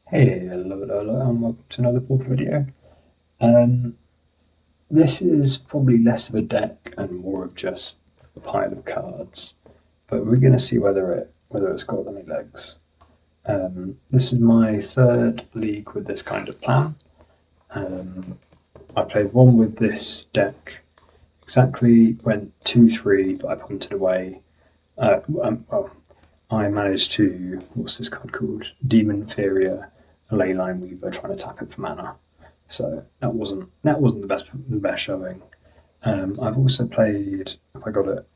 Hey, hello, and welcome to another Pauper video. Um, this is probably less of a deck and more of just a pile of cards, but we're going to see whether it's got any legs. This is my third league with this kind of plan. I played one with this deck. Exactly went 2-3, but I punted away. Well, I managed to, what's this card called? Demon Inferior, a Leyline Weaver, trying to tap it for mana. So that wasn't the best showing. I've also played, if I got it,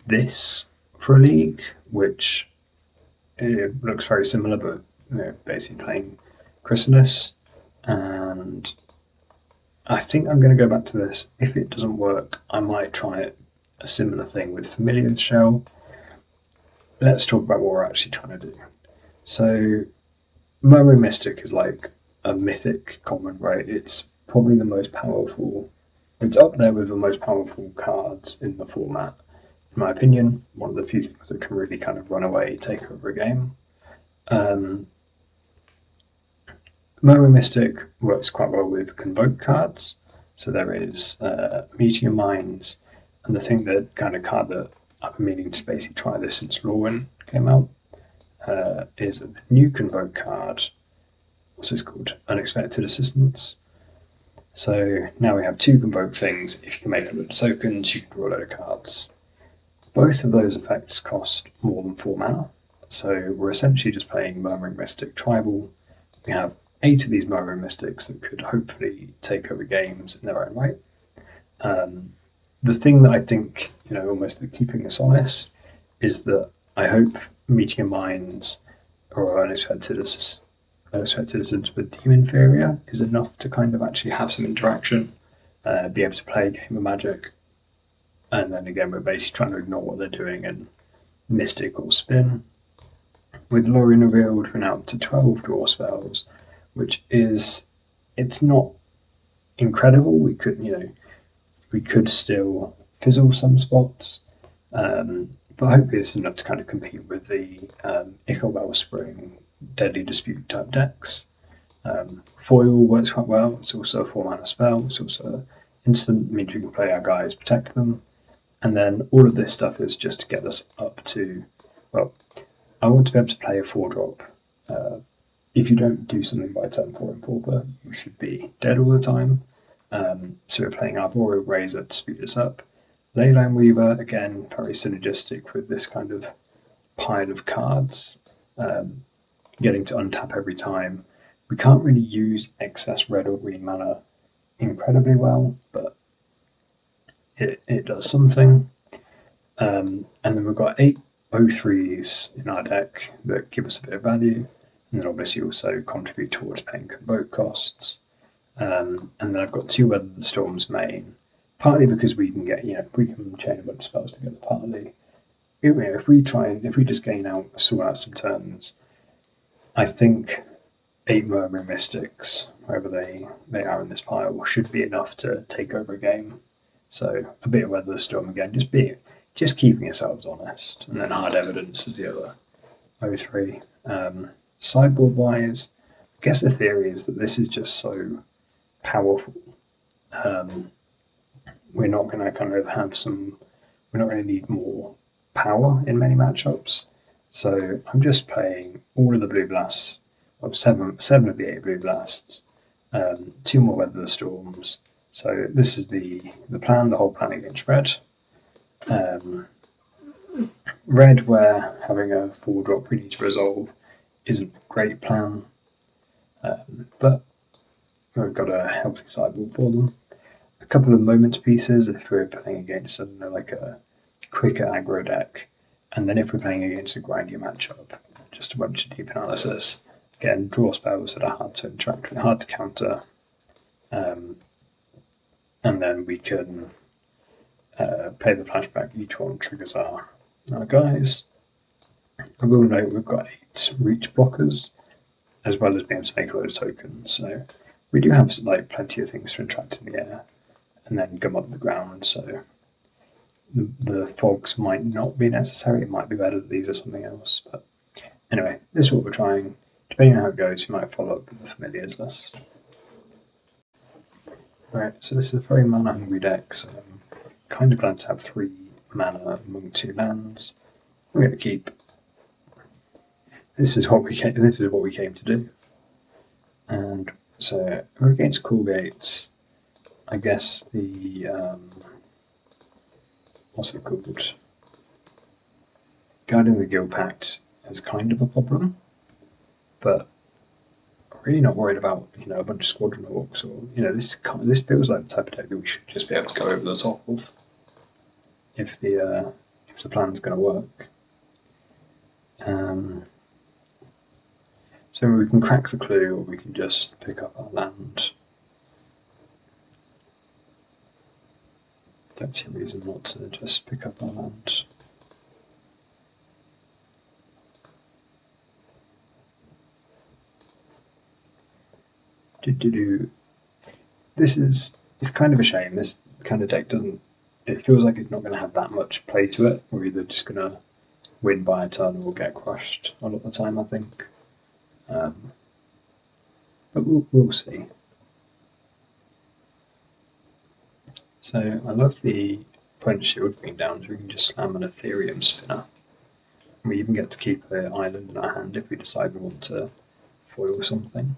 this for a league, which looks very similar, but basically playing Chrysalis. And I think I'm going to go back to this. If it doesn't work, I might try a similar thing with Familiar Shell. Let's talk about what we're actually trying to do. So, Murmuring Mystic is like a mythic common, right? It's probably the most powerful. It's up there with the most powerful cards in the format, in my opinion. One of the few things that can really kind of run away, take over a game. Murmuring Mystic works quite well with convoke cards. So there is Meteor Mines, and the thing that kind of card that I've been meaning to basically try this since Lorwyn came out is a new convoke card. What's this called? Unexpected Assistance. So now we have two convoke things. If you can make a load of tokens, you can draw a load of cards. Both of those effects cost more than 4 mana. So we're essentially just playing Murmuring Mystic Tribal. We have 8 of these Murmuring Mystics that could hopefully take over games in their own right. The thing that I think, almost keeping us honest, is that I hope Meteor Mines or Unexpected Assistance with Demon Inferior is enough to kind of actually have some interaction, be able to play a game of Magic, and then again we're basically trying to ignore what they're doing and Mystic or Spin. With Lorien Revealed, we're now up to 12 draw spells, which is, it's not incredible. We could still fizzle some spots, but hopefully it's enough to kind of compete with the Ichor Wellspring, Deadly Dispute type decks. Foil works quite well. It's also a 4 mana spell. It's also instant, means we can play our guys, protect them. And then all of this stuff is just to get us up to, well, I want to be able to play a 4-drop. If you don't do something by turn 4 in Pauper, you should be dead all the time. So we're playing Arboreal Razor to speed us up. Leyline Weaver, again, very synergistic with this kind of pile of cards. Getting to untap every time. We can't really use excess red or green mana incredibly well, but it does something. And then we've got 8 O3s in our deck that give us a bit of value, and then obviously also contribute towards paying convoke costs. And then I've got 2 Weather the Storms main, partly because we can get, we can chain a bunch of spells together, partly. If we just gain out, sort out some turns, I think 8 Murmuring Mystics, wherever they are in this pile, should be enough to take over a game. So a bit of Weather the Storm again, just keeping yourselves honest. And then Hard Evidence is the other O3. Sideboard wise, I guess the theory is that this is just so powerful. We're not going to kind of we're not going to need more power in many matchups. So I'm just playing all of the Blue Blasts, well, seven of the 8 Blue Blasts, 2 more Weather the Storms. So this is the plan, the whole plan against red. Red, where having a 4-drop we need to resolve, isn't a great plan, but we've got a healthy sideboard for them. A couple of moment pieces if we're playing against like a quicker aggro deck, and then if we're playing against a grindier matchup, just a bunch of deep analysis. Again, draw spells that are hard to interact with, hard to counter, and then we can play the flashback. Each one triggers our guys. I will note we've got 8 reach blockers, as well as being able to make a load of tokens. So we do have plenty of things to interact in the air and then come up the ground. So the fogs might not be necessary. It might be better that these are something else. But anyway, this is what we're trying. depending on how it goes, you might follow up with the familiars list. Right, so this is a very mana hungry deck, so I'm kind of glad to have 3 mana among 2 lands. I'm going to keep. This is what we came to do. And so we're against Cool Gates. I guess the what's it called? Guarding the Guild Pact is kind of a problem, but I'm really not worried about a bunch of Squadron Hawks or this feels like the type of deck that we should just be able to go over the top of if the plan's going to work. So we can crack the clue, or we can just pick up our land. Don't see a reason not to just pick up our land. It's kind of a shame. This kind of deck doesn't. It feels like it's not going to have that much play to it. We're either just going to win by a turn or get crushed a lot of the time, I think. But we'll see. So I love the opponent's shield being down, so we can just slam an Ethereum spinner. We even get to keep the island in our hand if we decide we want to foil something.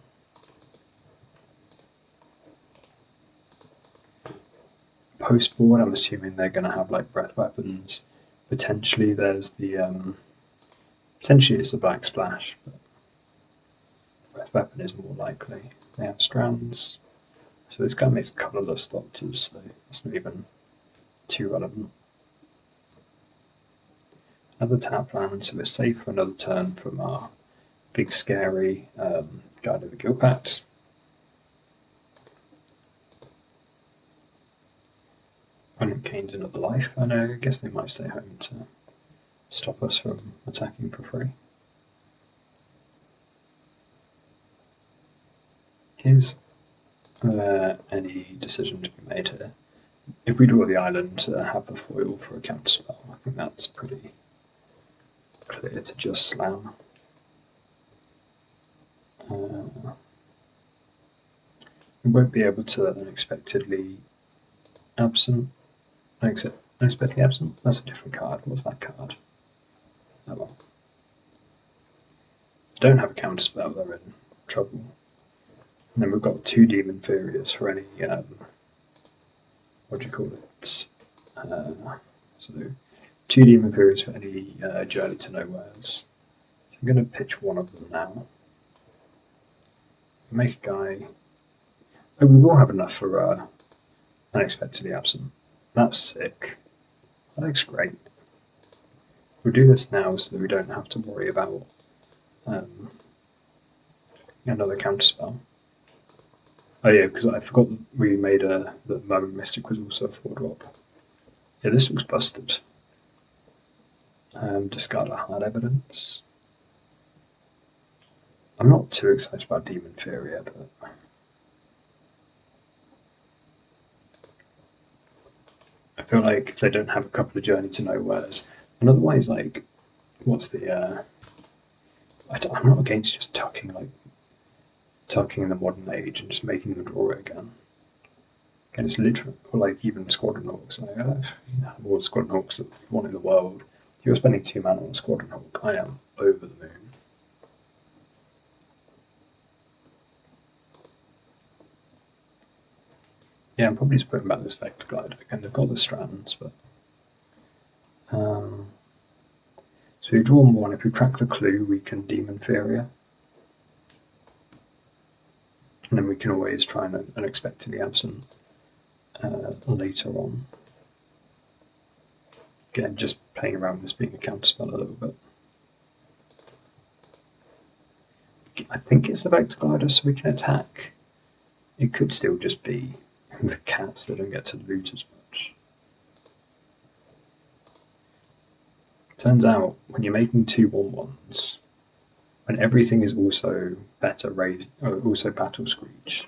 Post board, I'm assuming they're going to have like breath weapons. Potentially there's the potentially it's the Black Splash, but breath weapon is more likely. They have strands, so this guy makes colourless doctors, so it's not even too relevant. Another tap land, so we're safe for another turn from our big scary Guide of the Guild Pact. Kane's another life. I know, I guess they might stay home to stop us from attacking for free. Is there any decision to be made here? If we draw the island to have the foil for a counterspell, I think that's pretty clear to just slam. We won't be able to unexpectedly absent. Unexpectedly absent? That's a different card. What's that card? Oh well. If they don't have a counterspell, they're in trouble. And then we've got 2 Demon Furious for any, what do you call it? So 2 Demon Furious for any Journey to Nowheres. So I'm going to pitch one of them now. Make a guy. Oh, we will have enough for Unexpectedly Absent. That's sick. That looks great. We'll do this now so that we don't have to worry about another counterspell. Oh yeah, because I forgot that we made that Murmuring Mystic was also a 4-drop. Yeah, this looks busted. Discard a hard evidence. I'm not too excited about Demon Fury, but I feel like if they don't have a couple of Journey to Nowheres, and otherwise, like, what's the? I'm not against just tucking in the modern age and just making them draw it again. And it's literally, or like even Squadron Hawks. Like, all the Squadron Hawks that we want in the world. If you're spending 2 mana on a Squadron Hawk, I am over the moon. Yeah, I'm probably just putting back this Vector Glider again. They've got the strands, but so we draw 1. If we crack the clue, we can Demon Furia. And then we can always try and unexpectedly absent later on. Again, just playing around with this being a counterspell a little bit. I think it's the Vector Glider, so we can attack. It could still just be the cats that don't get to loot as much. Turns out, when you're making 2 1/1s, when everything is also better raised, or also Battle Screech,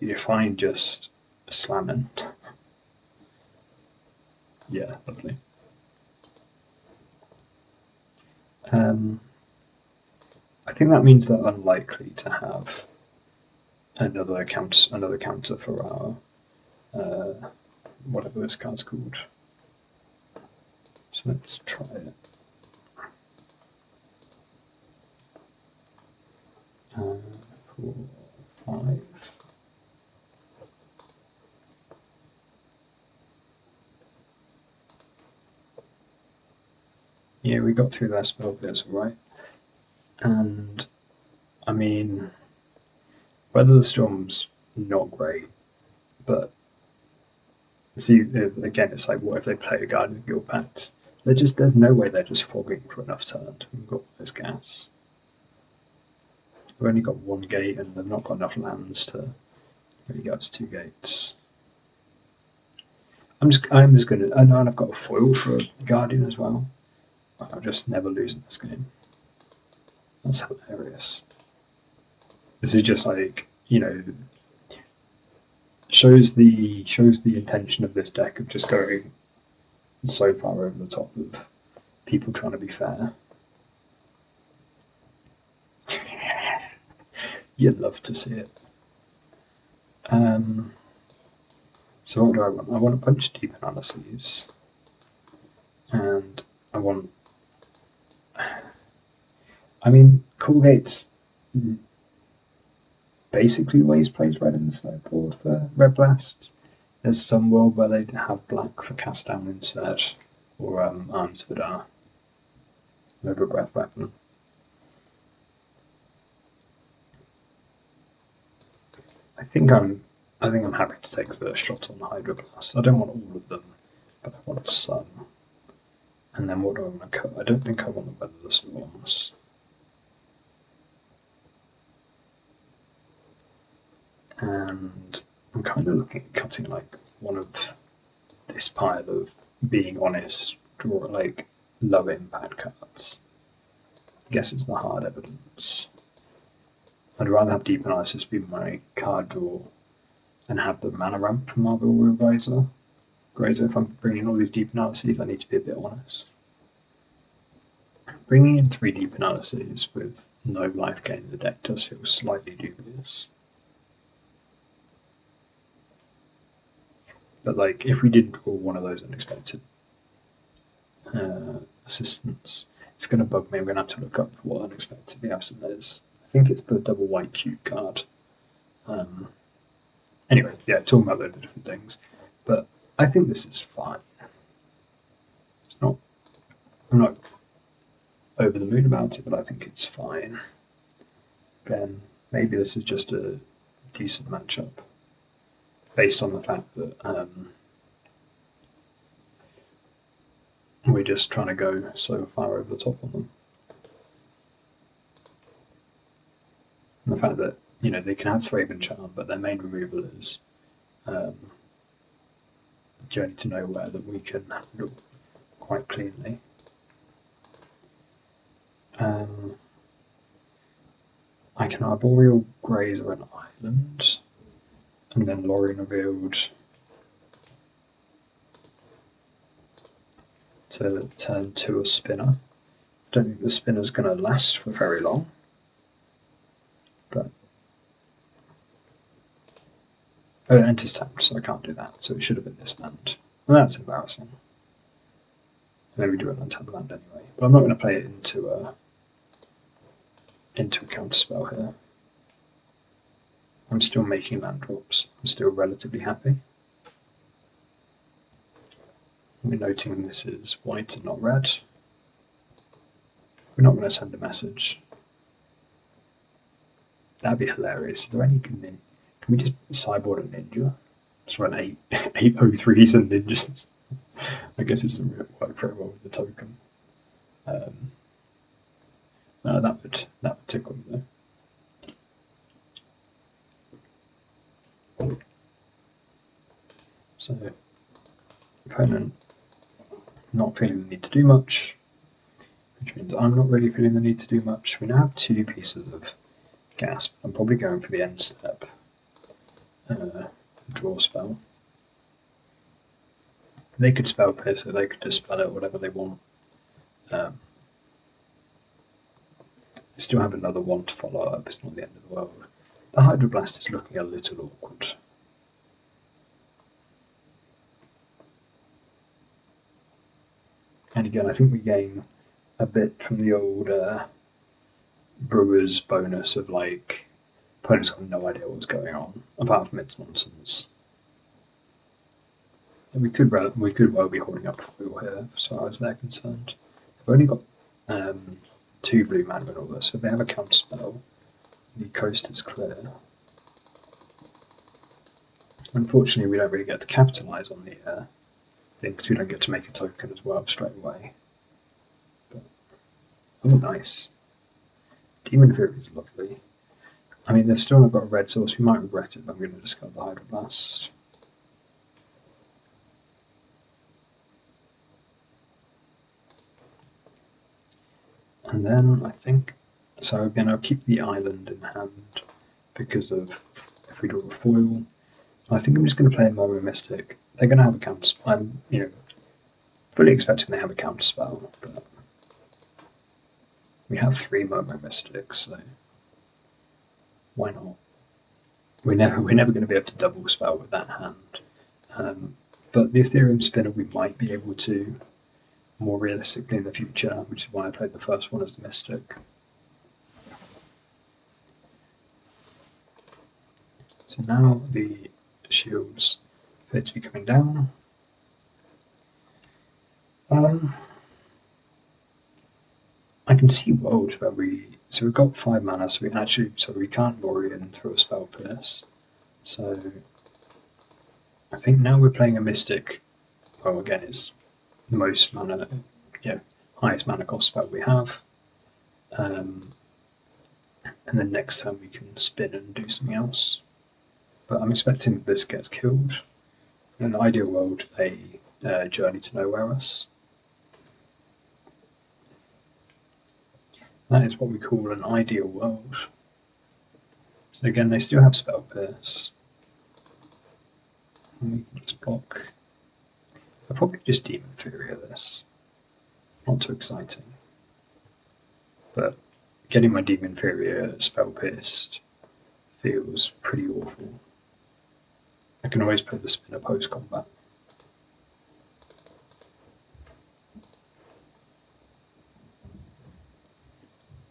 you find just slamming. Yeah, lovely. I think that means they're unlikely to have another counter for our whatever this card's called. So let's try it. 4, 5. Yeah, we got through that spell bit, right? And I mean, Weather the Storm's not great, but see, again, it's like, what if they play a Guardian of Guild Pact? There's no way they're just fogging for enough turn. We've got this gas. We've only got one gate, and they've not got enough lands to really go up to 2 gates. I'm just gonna. I know, and I've got a foil for Guardian as well. I'll just never lose in this game. That's hilarious. This is just like, shows the intention of this deck of just going so far over the top of people trying to be fair. You'd love to see it. So what do I want? I want a bunch of deep analyses, and I want. I mean, Coolgate's basically always plays red in the sideboard for Red Blast. There's some world where they have black for cast down instead, or Arms of Adar, Noble Breath Weapon. I think I'm happy to take the shot on the Hydro Blast. I don't want all of them, but I want some. And then what do I want to cut? I don't think I want to weather the storms. And I'm kind of looking at cutting like one of this pile of Being Honest, draw like low impact cards. I guess it's the hard evidence. I'd rather have Deep Analysis be my card draw and have the mana ramp from Marvel Grazer. If I'm bringing all these deep analyses, I need to be a bit honest. Bringing in 3 deep analyses with no life gain in the deck does feel slightly dubious. But like, if we did draw one of those unexpected assistants, it's going to bug me. I'm going to have to look up what unexpectedly absent is. I think it's the double white cube card. Anyway, yeah, talking about loads of different things. But I think this is fine. I'm not over the moon about it, but I think it's fine. Again, maybe this is just a decent matchup based on the fact that we're just trying to go so far over the top on them. And the fact that, they can have Thraben Charm, but their main removal is Journey to Nowhere that we can handle quite cleanly. I can Arboreal Grazer an island, and then Lorien revealed to turn to a spinner. I don't think the spinner's going to last for very long, but it enters tapped, so I can't do that, so it should have been this land. And that's embarrassing. Maybe do it on tap land anyway, but I'm not going to play it into a counterspell here. I'm still making land drops. I'm still relatively happy. We're noting this is white and not red. We're not going to send a message. That'd be hilarious. Is there any can we just sideboard a ninja? Just run 803s and ninjas. I guess it doesn't really work very well with the token. No, that would tickle me though. So, opponent not feeling the need to do much, which means I'm not really feeling the need to do much. We now have 2 pieces of gas. I'm probably going for the end step. Draw spell. They could spell pierce it, they could dispel it, whatever they want. They still have another one to follow up. It's not the end of the world. The Hydroblast is looking a little awkward. And again, I think we gain a bit from the old Brewer's bonus of like, opponents have no idea what's going on, apart from its nonsense. And we could well be holding up foil here, as far as they're concerned. They've only got 2 blue mana and all this, so if they have a counterspell, the coast is clear. Unfortunately, we don't really get to capitalise on the thing, because we don't get to make a token as well straight away. But, oh, nice. Demon Fury is lovely. I mean, they've still not got a red source. We might regret it, but I'm going to discard the Hydroblast. And then I think, so again, I'll keep the island in hand because of if we draw a foil. I think I'm just going to play a Murmuring Mystic. They're going to have a counter. I'm, fully expecting they have a counter spell, but we have 3 Murmuring Mystics, so why not? We're never going to be able to double spell with that hand. But the Ethereum Spinner we might be able to more realistically in the future, which is why I played the first one as the Mystic. So now the shields appear to be coming down. I can see world where so we've got 5 mana, so we can't Lorien through a spell pierce. So I think now we're playing a Mystic. Well, again, it's the most mana, highest mana cost spell we have. And then next turn we can spin and do something else. But I'm expecting that this gets killed. In an ideal world, they journey to nowhere us. That is what we call an ideal world. So again, they still have spell pierce. And we can just block. I'll probably just Demon Fury this. Not too exciting. But getting my Demon Fury spell pierced feels pretty awful. I can always play the spinner post combat.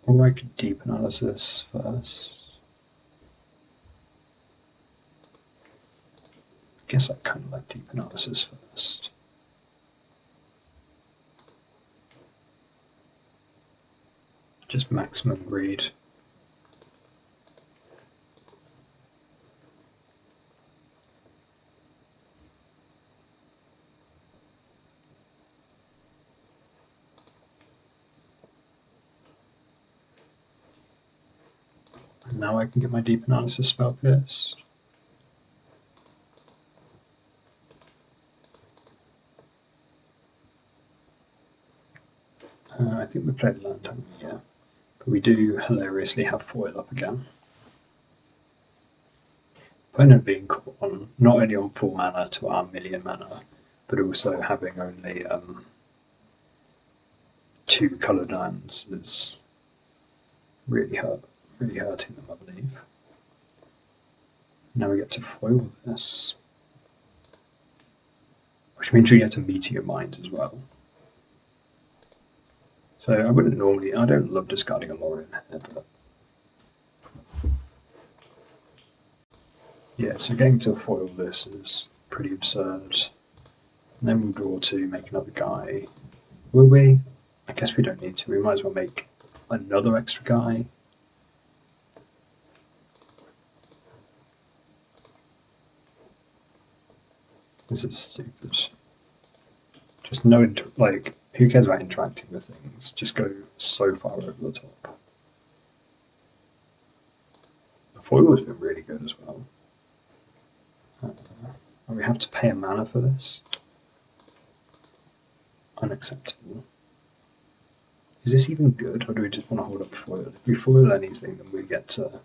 Or I could deep analysis first. I guess I kind of like deep analysis first. Just maximum greed. And now I can get my deep analysis spell pierced. I think we played land, haven't we? Yeah. But we do hilariously have foil up again. Opponent being caught on not only on 4 mana to our 1,000,000 mana, but also having only 2 coloured lands is really hurting them, I believe. Now we get to foil this, which means we get to Meteor Mines as well. So I don't love discarding a Lorien here, but yeah, so getting to foil this is pretty absurd. And then we'll draw to make another guy. Will we? I guess we don't need to. We might as well make another extra guy. This is stupid. Just who cares about interacting with things? Just go so far over the top. The foil has been really good as well. We have to pay a mana for this. Unacceptable. Is this even good, or do we just want to hold up foil? If we foil anything, then we get to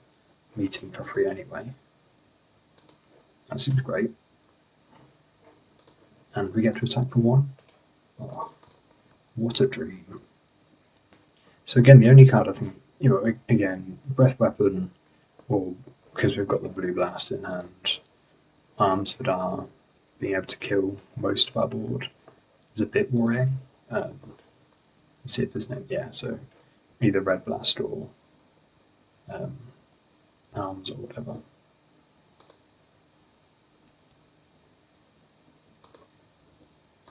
meeting for free anyway. That seems great. And we get to attack for 1. Oh, what a dream. So again, the only card I think you know, again, breath weapon, or because we've got the blue blast in hand, arms that are being able to kill most of our board is a bit worrying. Let's see if there's no, yeah, so either red blast or um, arms or whatever.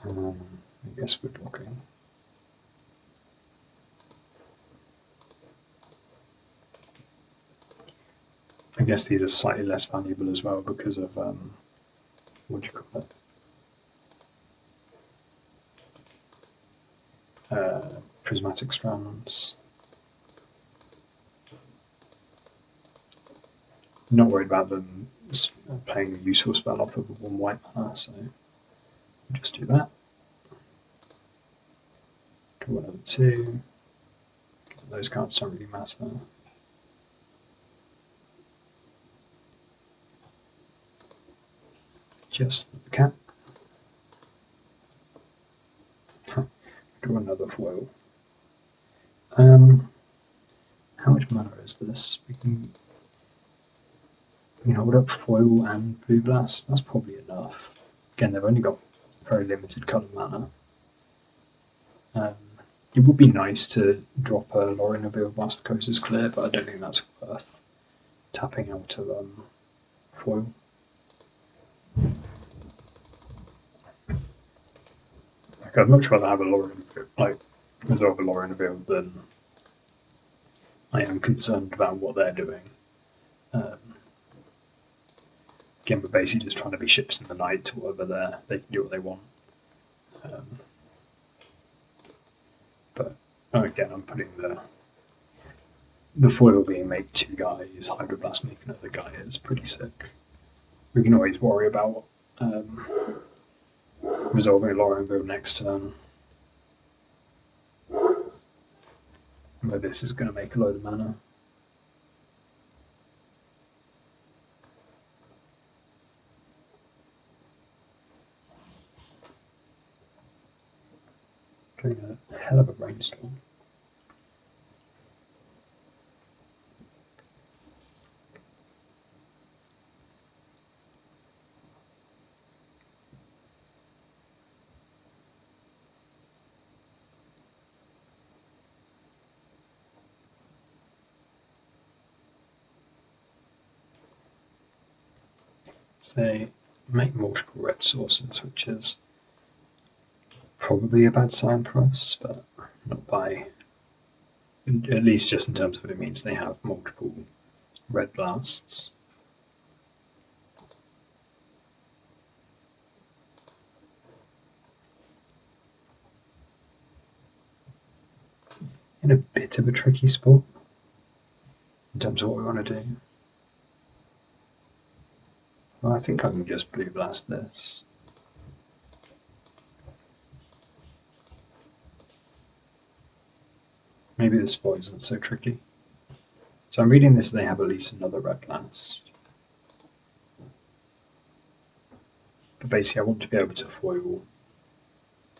I guess we're blocking. I guess these are slightly less valuable as well because of what do you call it? Prismatic strands. Not worried about them playing a useful spell off of a 1 white mana, so we'll just do that. Draw another 2. Those cards don't really matter. Just the cat. Draw another foil. How much mana is this? We can hold up foil and blue blast. That's probably enough. Again, they've only got very limited colour mana. It would be nice to drop a Lorien of Veil whilst the coast is clear, but I don't think that's worth tapping out of foil. Like, I'd much rather have a Lorien, like, resolve a Lorien of Veil than I am concerned about what they're doing. Again, we're basically just trying to be ships in the night, whatever they can do what they want. But again, I'm putting the foil being made 2 guys, Hydroblast making another guy is pretty sick. We can always worry about resolving a Lorien Veil next turn. Where this is going to make a load of mana. Doing a hell of a brainstorm. So make multiple red sources, which is probably a bad sign for us, but not by, at least just in terms of what it means they have multiple red blasts. In a bit of a tricky spot in terms of what we want to do. Well, I think I can just blue blast this. Maybe this spot isn't so tricky. So I'm reading this, they have at least another red blast. But basically I want to be able to foil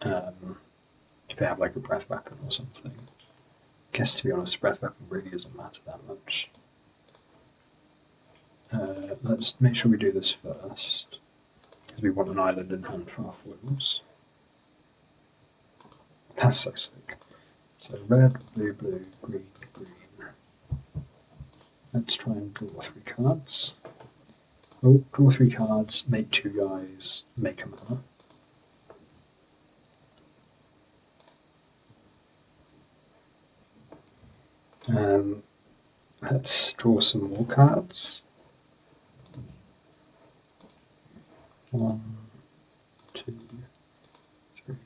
if they have like a breath weapon or something. I guess to be honest, breath weapon really doesn't matter that much. Let's make sure we do this first, because we want an island in hand for our foils. That's so sick. So red, blue, blue, green, green. Let's try and draw 3 cards. Oh, draw 3 cards, make 2 guys, make a mana. Let's draw some more cards. 1, 2, 3,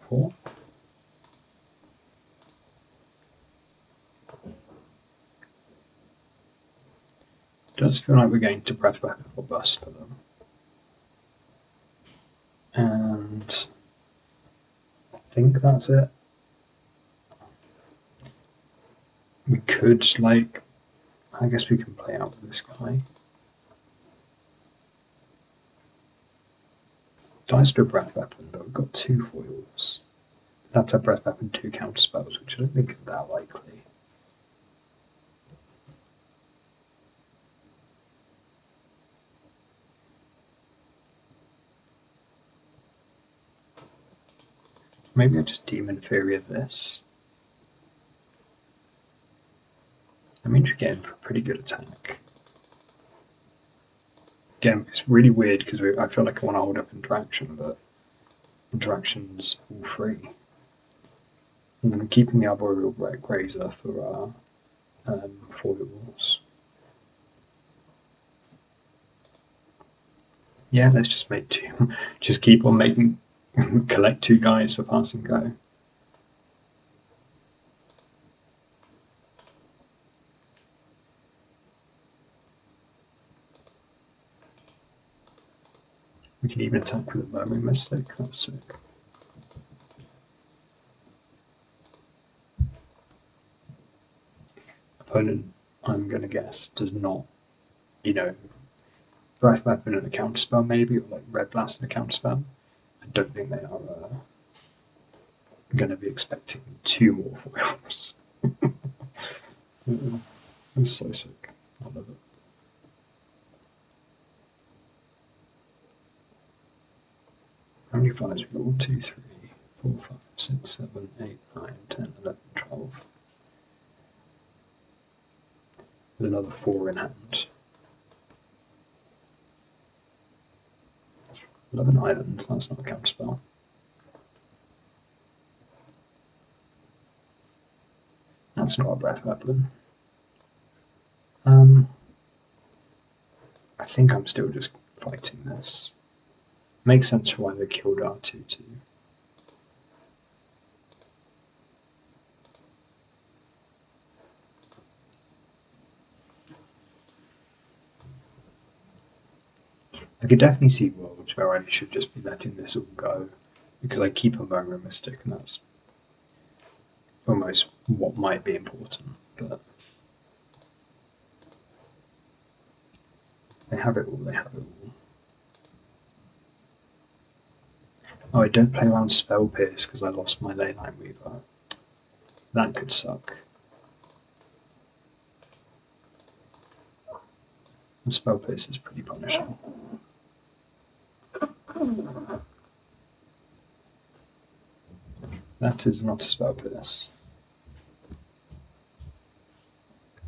4. Does feel like we're going to breath weapon or bust for them. And I think that's it. We could, like, I guess we can play out with this guy. Dice to a breath weapon, but we've got 2 foils. That's a breath weapon, 2 counter spells, which I don't think is that likely. Maybe I just demon inferior this. That means you're getting for a pretty good attack. Again, it's really weird because I feel like I want to hold up interaction, but interaction's all free. And I'm keeping the arboreal grazer for our foibles. Yeah, let's just make two. Just keep on making, collect 2 guys for pass and go. We can even attack with a Murmuring Mystic, that's sick. Opponent, I'm going to guess, does not, you know, Breath Weapon and a counterspell maybe, or like Red Blast and a counterspell. I don't think they are going to be expecting 2 more foils. It's so sick. I love it. How many 5s we got? 1, 2, 3, 4, 5, 6, 7, 8, 9, 10, 11, 12. With another 4 in hand. 11 islands, that's not a counterspell. That's not a breath weapon. I think I'm still just fighting this. Makes sense for why they killed R2-2. I could definitely see worlds where I should just be letting this all go, because I keep a Murmuring Mystic, and that's almost what might be important, but they have it all, they have it all. Oh, I don't play around Spell Pierce because I lost my Leyline Weaver. That could suck. And Spell Pierce is pretty punishing. That is not a Spell Pierce.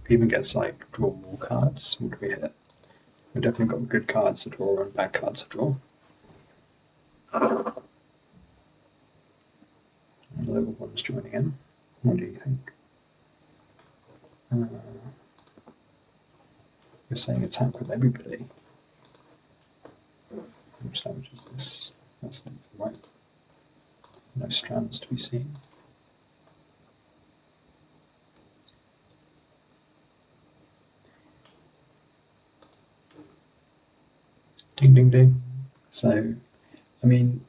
Even gets like draw more cards. What do we hit? We've definitely got good cards to draw and bad cards to draw. And the level 1's joining in. What do you think? You're saying attack with everybody. Which damage is this? That's not right. No strands to be seen. Ding ding ding. So, I mean,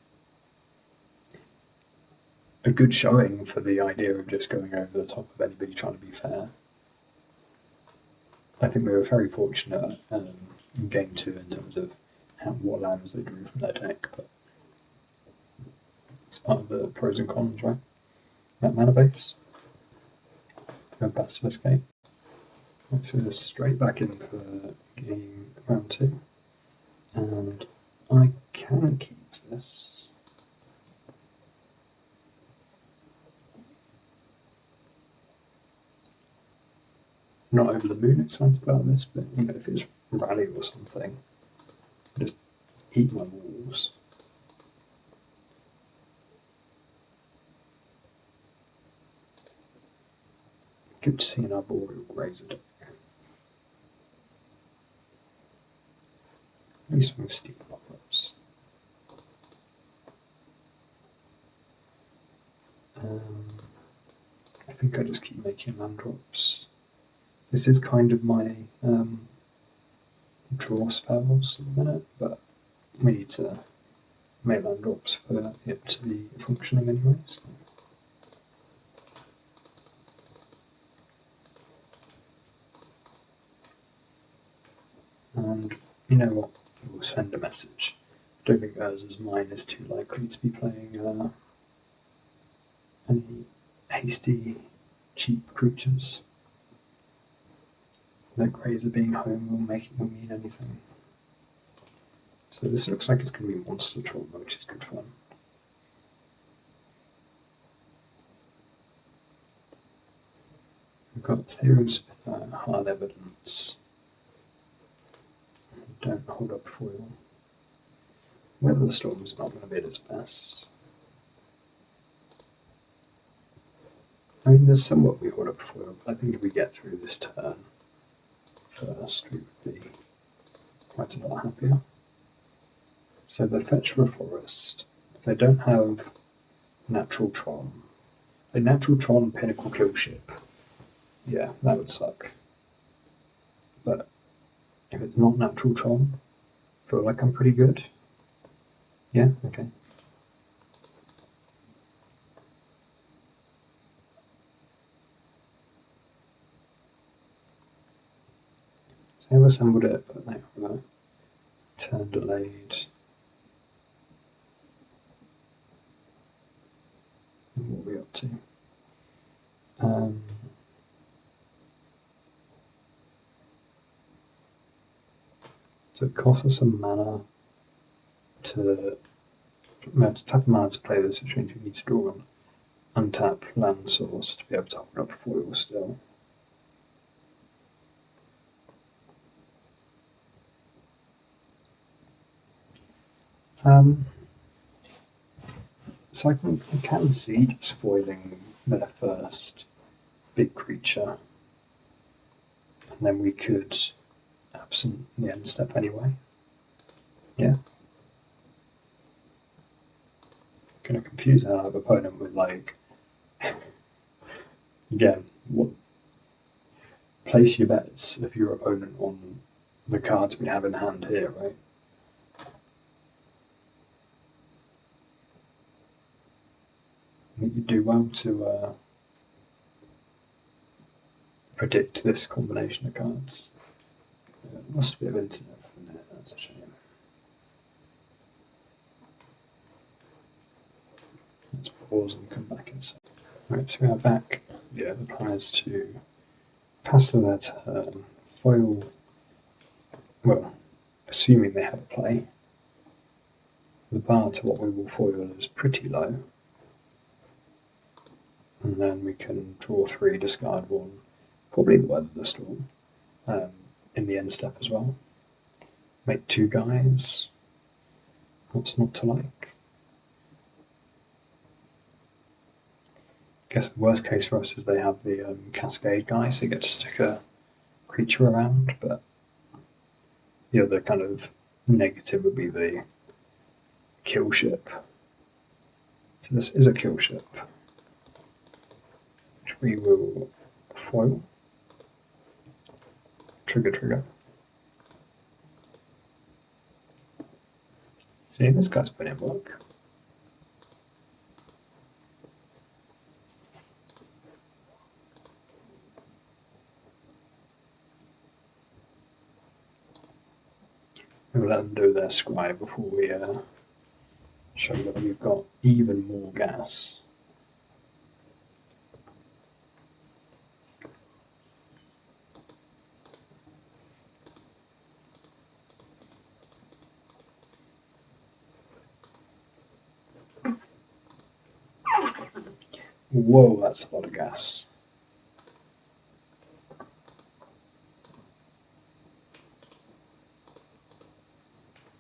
a good showing for the idea of just going over the top of anybody trying to be fair. I think we were very fortunate in game 2 in terms of what lands they drew from their deck, but it's part of the pros and cons, right? That mana base. Go Passive Escape. Let's do this straight back into game round 2. And I can keep this. Not over the moon excited about this, but you know, if it's rally or something, just eat my walls. Good to see an arboreal grazer deck. At least I'm steep pop-ups. I think I just keep making land drops. This is kind of my draw spells at the minute, but we need to make land drops for it to be functioning anyway. So. And you know what? We'll send a message. I don't think hers as mine is too likely to be playing any hasty, cheap creatures. No grazer being home will mean anything. So this looks like it's going to be monster tron, which is good fun. We've got theories with hard evidence. Don't hold up foil. Weather the storm's not going to be at its best. I mean, there's somewhat we hold up foil, but I think if we get through this turn first, we would be quite a lot happier. So they fetch for a forest. If they don't have natural tron, a natural tron pinnacle kill ship, yeah, that would suck. But if it's not natural tron, I feel like I'm pretty good. Yeah, okay. So I've assembled it, but they have a turn delayed. And what are we up to? So it costs us some mana to tap mana to play this, which means we need to draw an untap land source to be able to hold up foil still. So I can see just foiling their first big creature, and then we could absent the end step anyway. Yeah. Gonna confuse our opponent with like again, what place your bets of your opponent on the cards we have in hand here, right? I think you do well to predict this combination of cards. Lost a bit of internet for a minute, that's a shame. Let's pause and come back in a second. Right, so we are back. Yeah, the plan is to pass to their turn, foil, well, assuming they have a play. The bar to what we will foil is pretty low. And then we can draw 3, discard 1, probably the weather the storm, in the end step as well. Make 2 guys. What's not to like? I guess the worst case for us is they have the cascade guys, so they get to stick a creature around, but the other kind of negative would be the kill ship. So this is a kill ship, which we will foil. Trigger. See, this guy's put in work. We'll let them do their scry before we show that we've got even more gas. Whoa, that's a lot of gas.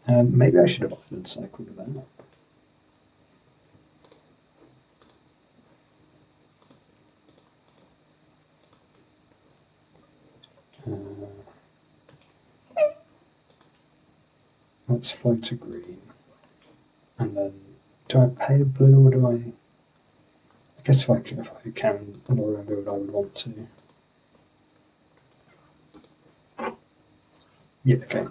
Maybe I should have island cycled that. Let's float to green. And then, do I pay a blue or do I guess if I can lure build, I would want to. Yeah, okay.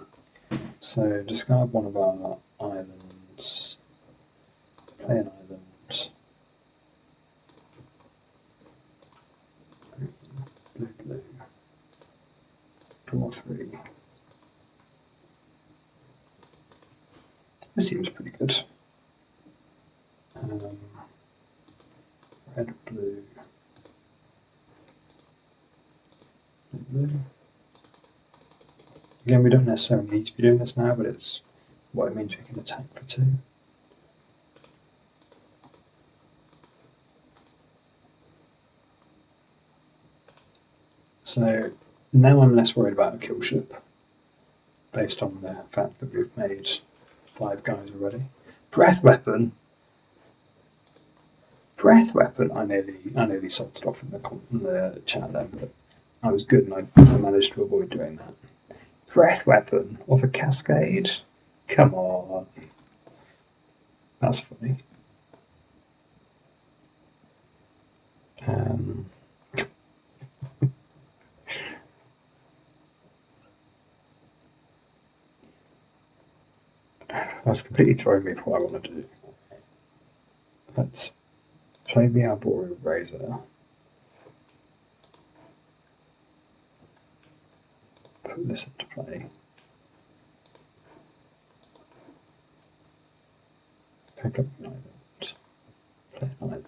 So discard one of our islands, play an island, green, blue, draw 3. This seems pretty good. Red, blue, blue. Again, we don't necessarily need to be doing this now, but it's what it means we can attack for 2. So now I'm less worried about a kill ship, based on the fact that we've made 5 guys already. Breath weapon. Breath weapon. I nearly salted off in the chat then, but I was good and I managed to avoid doing that. Breath weapon of a cascade. Come on. That's funny. That's completely throwing me for what I want to do. Let's play the Arboreal Razor. Put this into play. Pick up an island. Play an island.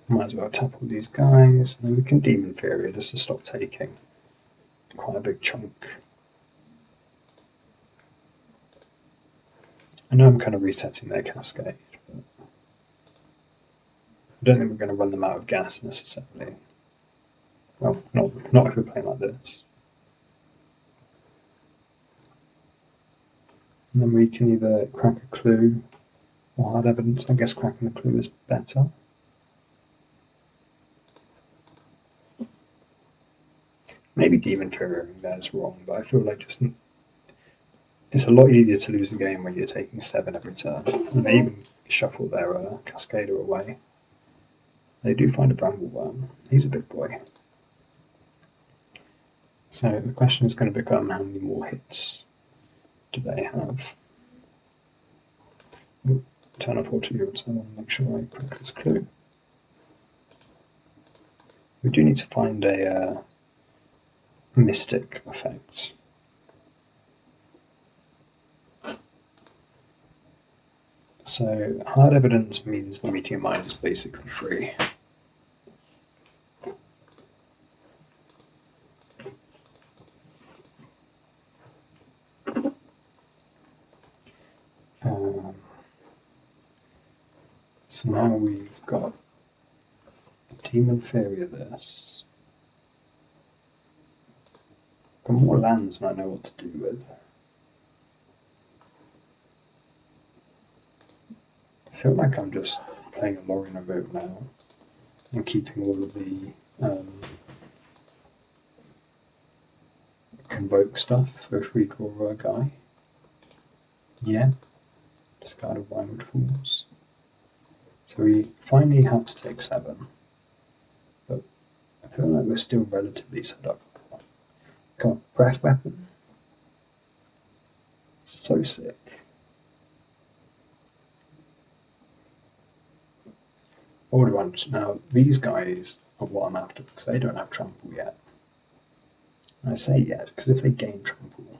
Might as well tap all these guys, and then we can Demon Fury just to stop taking quite a big chunk. I know I'm kind of resetting their cascade, but I don't think we're going to run them out of gas necessarily. Well, not if we're playing like this. And then we can either crack a clue or hard evidence. I guess cracking the clue is better. Maybe Demon Fury there is wrong, but I feel like it's a lot easier to lose the game when you're taking 7 every turn. And they even shuffle their Cascader away. They do find a Brambleworm. He's a big boy. So the question is going to become, how many more hits do they have? Turn off auto units. I want to make sure I crack this clue. We do need to find a mystic effect. So hard evidence means the Meteor Mine is basically free. So now we've got Demon Fury of this. Got more lands than I know what to do with. I feel like I'm just playing a Lorien Remote now and keeping all of the convoke stuff for if we draw a guy. Yeah, discard of Wild Fools. So we finally have to take 7, but I feel like we're still relatively set up. Got Breath Weapon. So sick. What do I want? Now, these guys are what I'm after because they don't have trample yet. And I say yet because if they gain trample,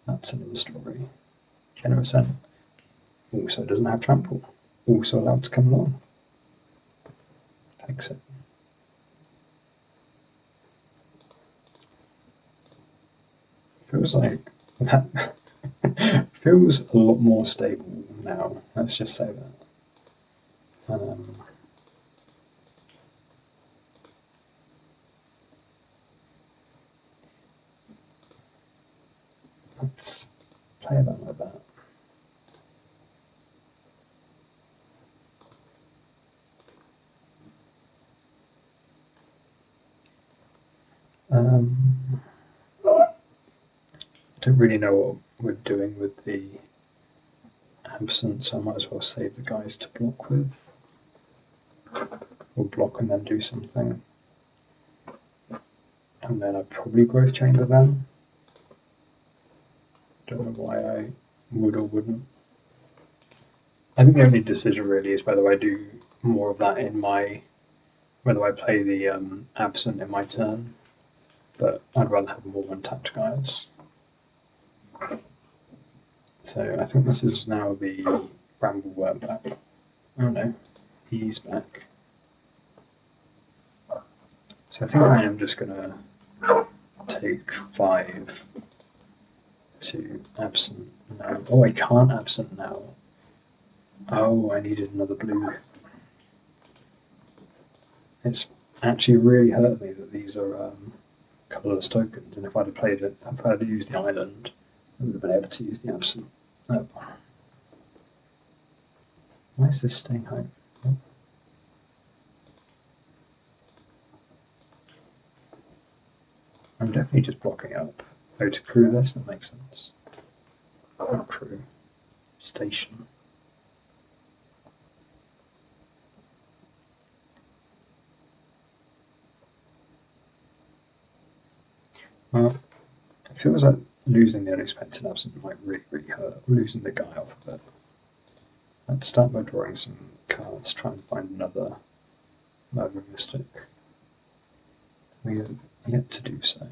that's another story. Generous End also doesn't have trample. Also allowed to come along. Takes it. Feels like that feels a lot more stable now. Let's just say that. Let's play that like that. I don't really know what we're doing with the absence. I might as well save the guys to block with. Or block and then do something. And then I'd probably growth chamber them. Don't know why I would or wouldn't. I think the only decision really is whether I do more of that in my, whether I play the absent in my turn. But I'd rather have more untapped guys. So I think this is now the Brambleworm back. Oh no, he's back. So I think I am just going to take 5 to absent now. Oh, I can't absent now. Oh, I needed another blue. It's actually really hurt me that these are colourless tokens, and if I'd have played it, if I had used the island, I would have been able to use the absent. Oh. Why is this staying home? Oh. I'm definitely just blocking up. Oh, to crew this, that makes sense. Oh, crew. Station. Well, it feels like losing the unexpected absent might really hurt. Losing the guy off of it. Let's start by drawing some cards, try and find another Murmuring Mystic. We have yet to do so.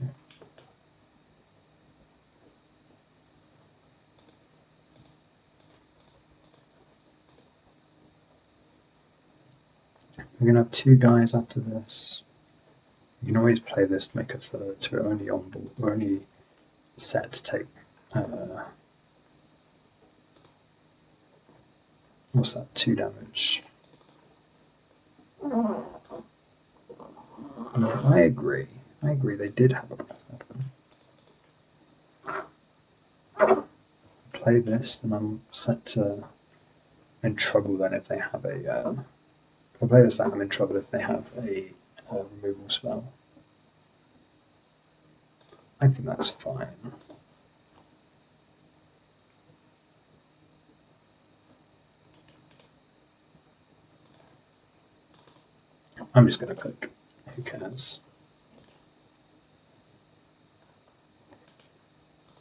We're going to have two guys after this. You can always play this to make a third, so we're only on board. We're only set to take. What's that? 2 damage. Yeah, I agree. They did have a breath weapon. Play this, and I'm set to in trouble. Then if they have a. If I play this, I'm in trouble if they have a removal spell. I think that's fine. I'm just going to click. Who cares?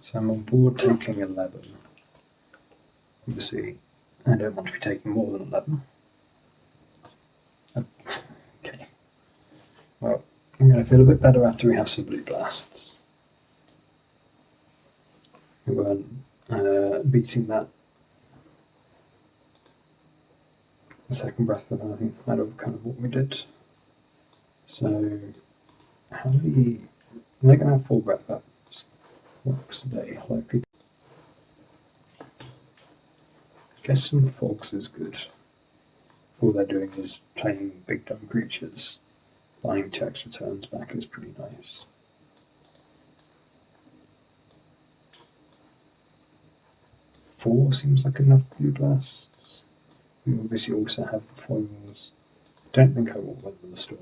So I'm on board taking 11. Obviously, I don't want to be taking more than 11. Okay. Well, I'm going to feel a bit better after we have some blue blasts. We weren't beating that. The second breath weapon, I think, might have kind of what we did. So, how many? They're going to have 4 breath weapons. Works a day, likely. I guess some fogs is good. All they're doing is playing big dumb creatures. Buying 2 extra turns back is pretty nice. Four seems like enough blue blasts. We obviously also have the foils. Don't think I will weather the storm.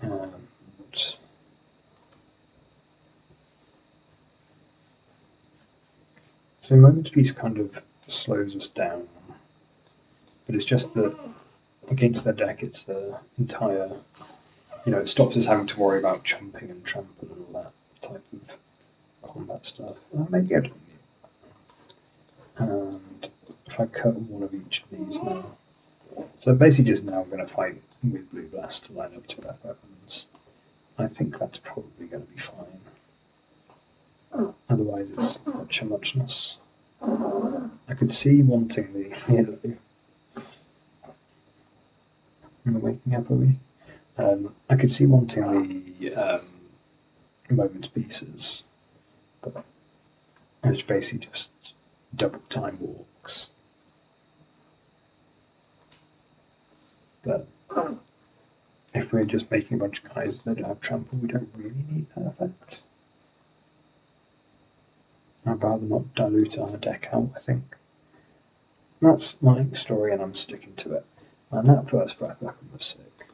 And so moment piece kind of slows us down, but it's just that against their deck, it's the entire. It stops us having to worry about jumping and trample and all that type of combat stuff. Maybe I don't need that. And if I cut one of each of these now. So basically just now I'm going to fight with Blue Blast to line up 2 breath weapons. I think that's probably going to be fine. Otherwise it's much a muchness. I could see wanting the yellow. Am I waking up, are we? I could see wanting the moment pieces, but it's basically just double time walks. But if we're just making a bunch of guys that don't have trample, we don't really need that effect. I'd rather not dilute our deck out, I think. That's my story and I'm sticking to it. And that first breath weapon was sick.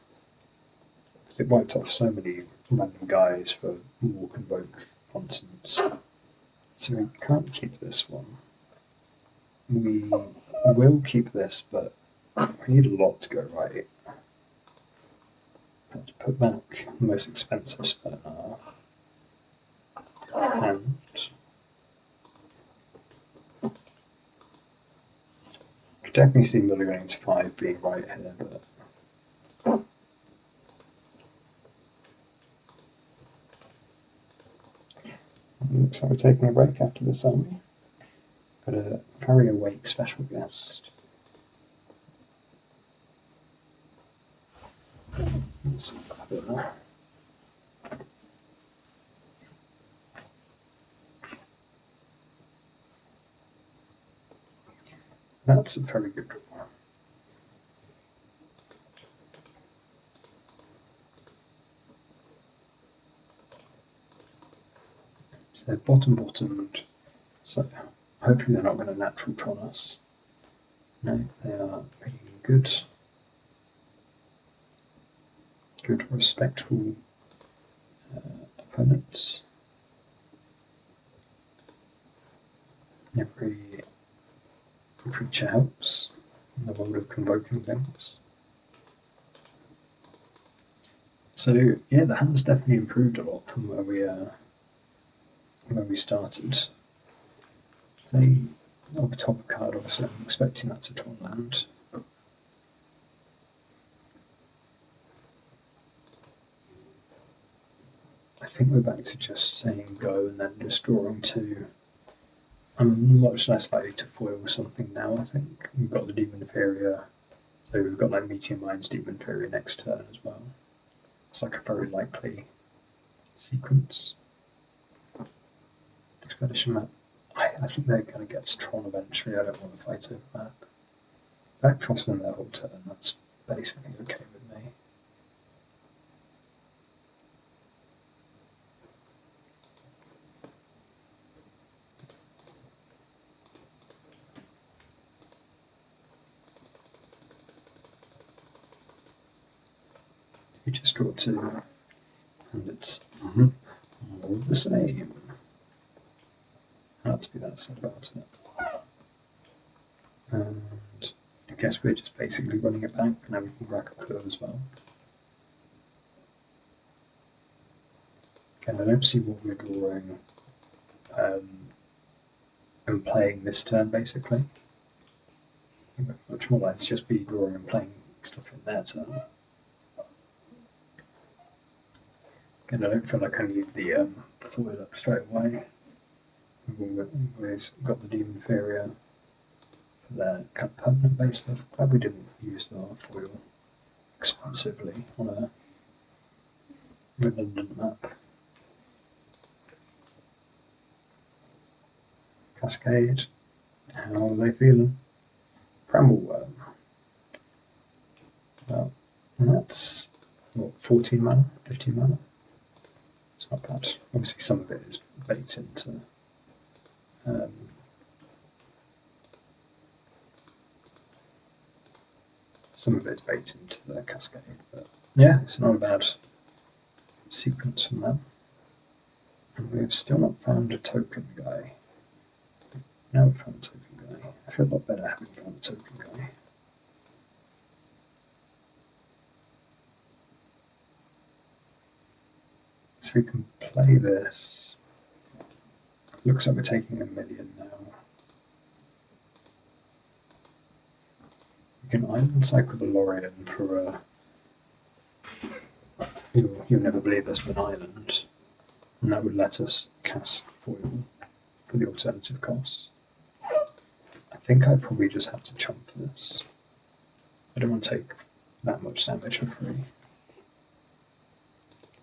Because it wiped off so many random guys for more convoke nonsense. So we can't keep this one. We will keep this, but we need a lot to go right. I have to put back the most expensive spell in our hand. I could definitely see Miller going to 5 being right here, but looks like we're taking a break after this, aren't we? Got a very awake special guest. Let's grab it there. That's a very good draw. So they're bottomed, so hopefully they're not going to natural tron us. No, they are being good, respectful opponents. Every creature helps in the world of convoking things. So yeah, the hand's definitely improved a lot from where we started. They, on the top card, obviously, I'm expecting that to tron land. I think we're back to just saying go and then just drawing two. I'm much less likely to foil something now, I think. We've got the Demon Inferior, so we've got like Meteor Mines Demon Inferior next turn as well. It's like a very likely sequence. Expedition map. I think they're going to get to Tron eventually. I don't want to fight over that. That costs them their whole turn. That's basically okay with me. You just draw two, and it's more of the same. Not to be that sad about it. And I guess we're just basically running it back, and now we can rack a clue as well. Again, I don't see what we're drawing and playing this turn, basically. Much more likely to just be drawing and playing stuff in their turn. Again, I don't feel like I need the foil up straight away. We've got the Demon Inferior for their kind of permanent base stuff. Glad we didn't use the foil expensively on a redundant map. Cascade. How are they feeling? Brambleworm. Well, that's what, 14 mana, 15 mana. It's not bad. Obviously, some of it is baked into. Some of it's baked into the Cascade, but yeah, it's not a bad sequence from them. And we've still not found a token guy. Now we've found a token guy. I feel a lot better having found a token guy. So we can play this. Looks like we're taking 1,000,000 now. We can island cycle the Lorien for a. You'll never believe this, but an island. And that would let us cast foil for the alternative cost. I think I probably just have to chump this. I don't want to take that much damage for free.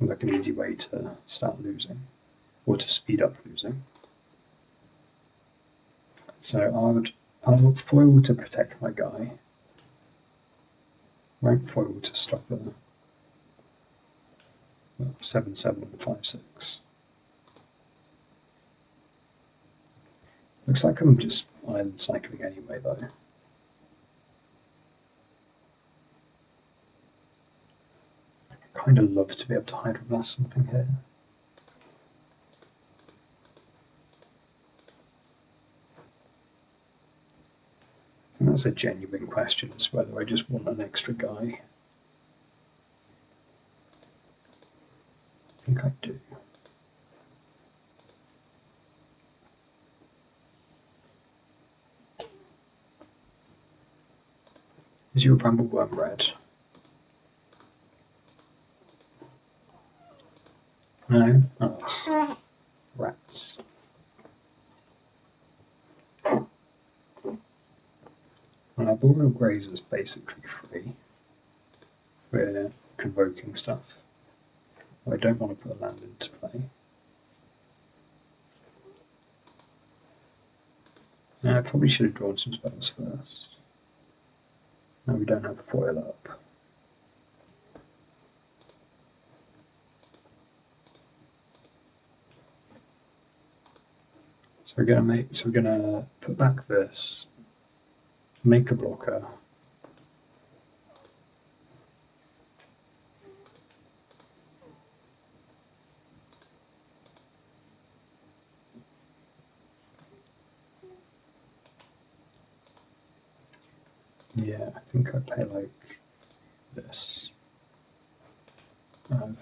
Like an easy way to start losing, or to speed up losing. So I'll foil to protect my guy. Won't foil to stop a 7/7 and 5/6. Looks like I'm just island cycling anyway, though. I kind of love to be able to hydroblast something here. I think that's a genuine question, is whether I just want an extra guy. I think I do. Is your Brambleworm red? No? Oh. Rats. Well, our Boreal Grazer's basically free. We're convoking stuff. I don't want to put a land into play. I probably should have drawn some spells first. Now we don't have the foil up. So we're gonna put back this, make a blocker. Yeah, I think I play like this. I've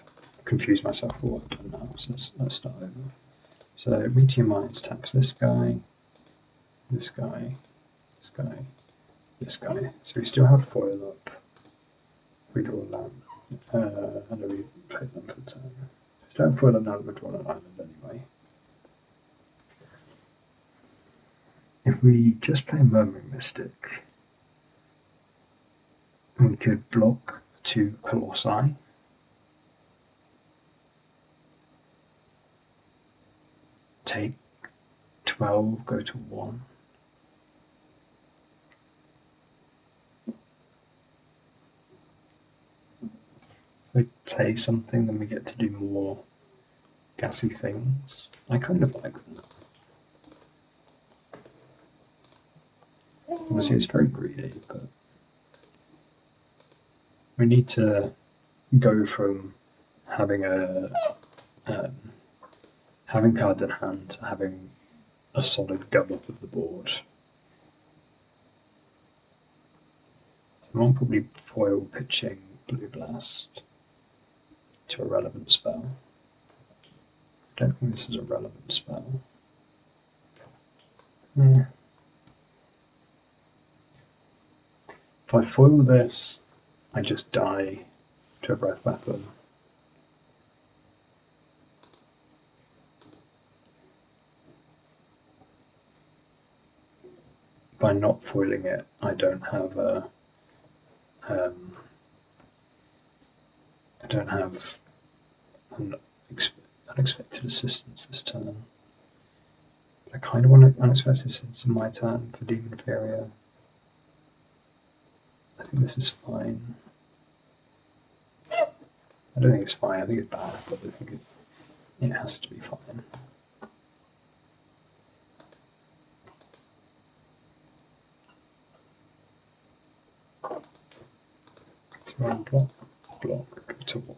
confused myself for what I've done now, so let's start over. So Meteor Mines taps this guy, this guy, this guy, this guy. So we still have foil up. We draw a land, and then we play them for the turn. If we don't have foil up now, we're drawing an island anyway. If we just play Murmuring Mystic, we could block 2 Colossi. Take 12, go to 1. If they play something, then we get to do more gassy things. I kind of like that. Obviously, it's very greedy, but we need to go from having having cards in hand to having a solid gum up of the board. So I'm probably foil pitching Blue Blast to a relevant spell. I don't think this is a relevant spell. Yeah. If I foil this, I just die to a breath weapon. By not foiling it, I don't have an unexpected assistance this turn. But I kind of want an unexpected assistance in my turn for Demon Inferior. I think this is fine. I don't think it's fine, I think it's bad, but I think it has to be fine. So one block, go to 1.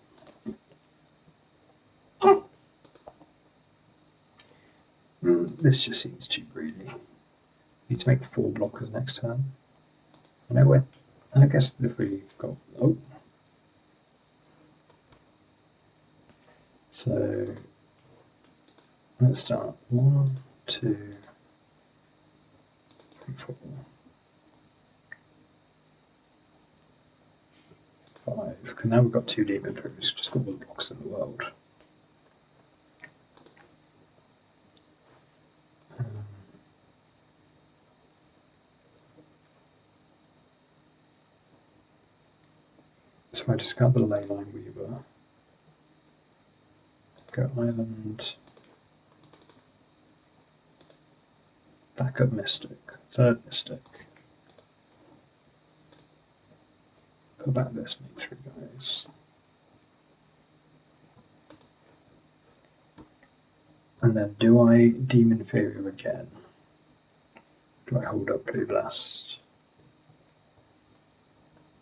This just seems too greedy. Need to make 4 blockers next turn. I know where. I guess if we've got. Oh. So let's start. 1, 2, 3, 4, 5. Because now we've got 2 demon foes, just got all the blocks in the world. So I discard the Leyline Weaver. Go Island. Backup Mystic. 3rd Mystic. Put back this, make 3 guys. And then do I Demon Inferior again? Do I hold up Blue Blast?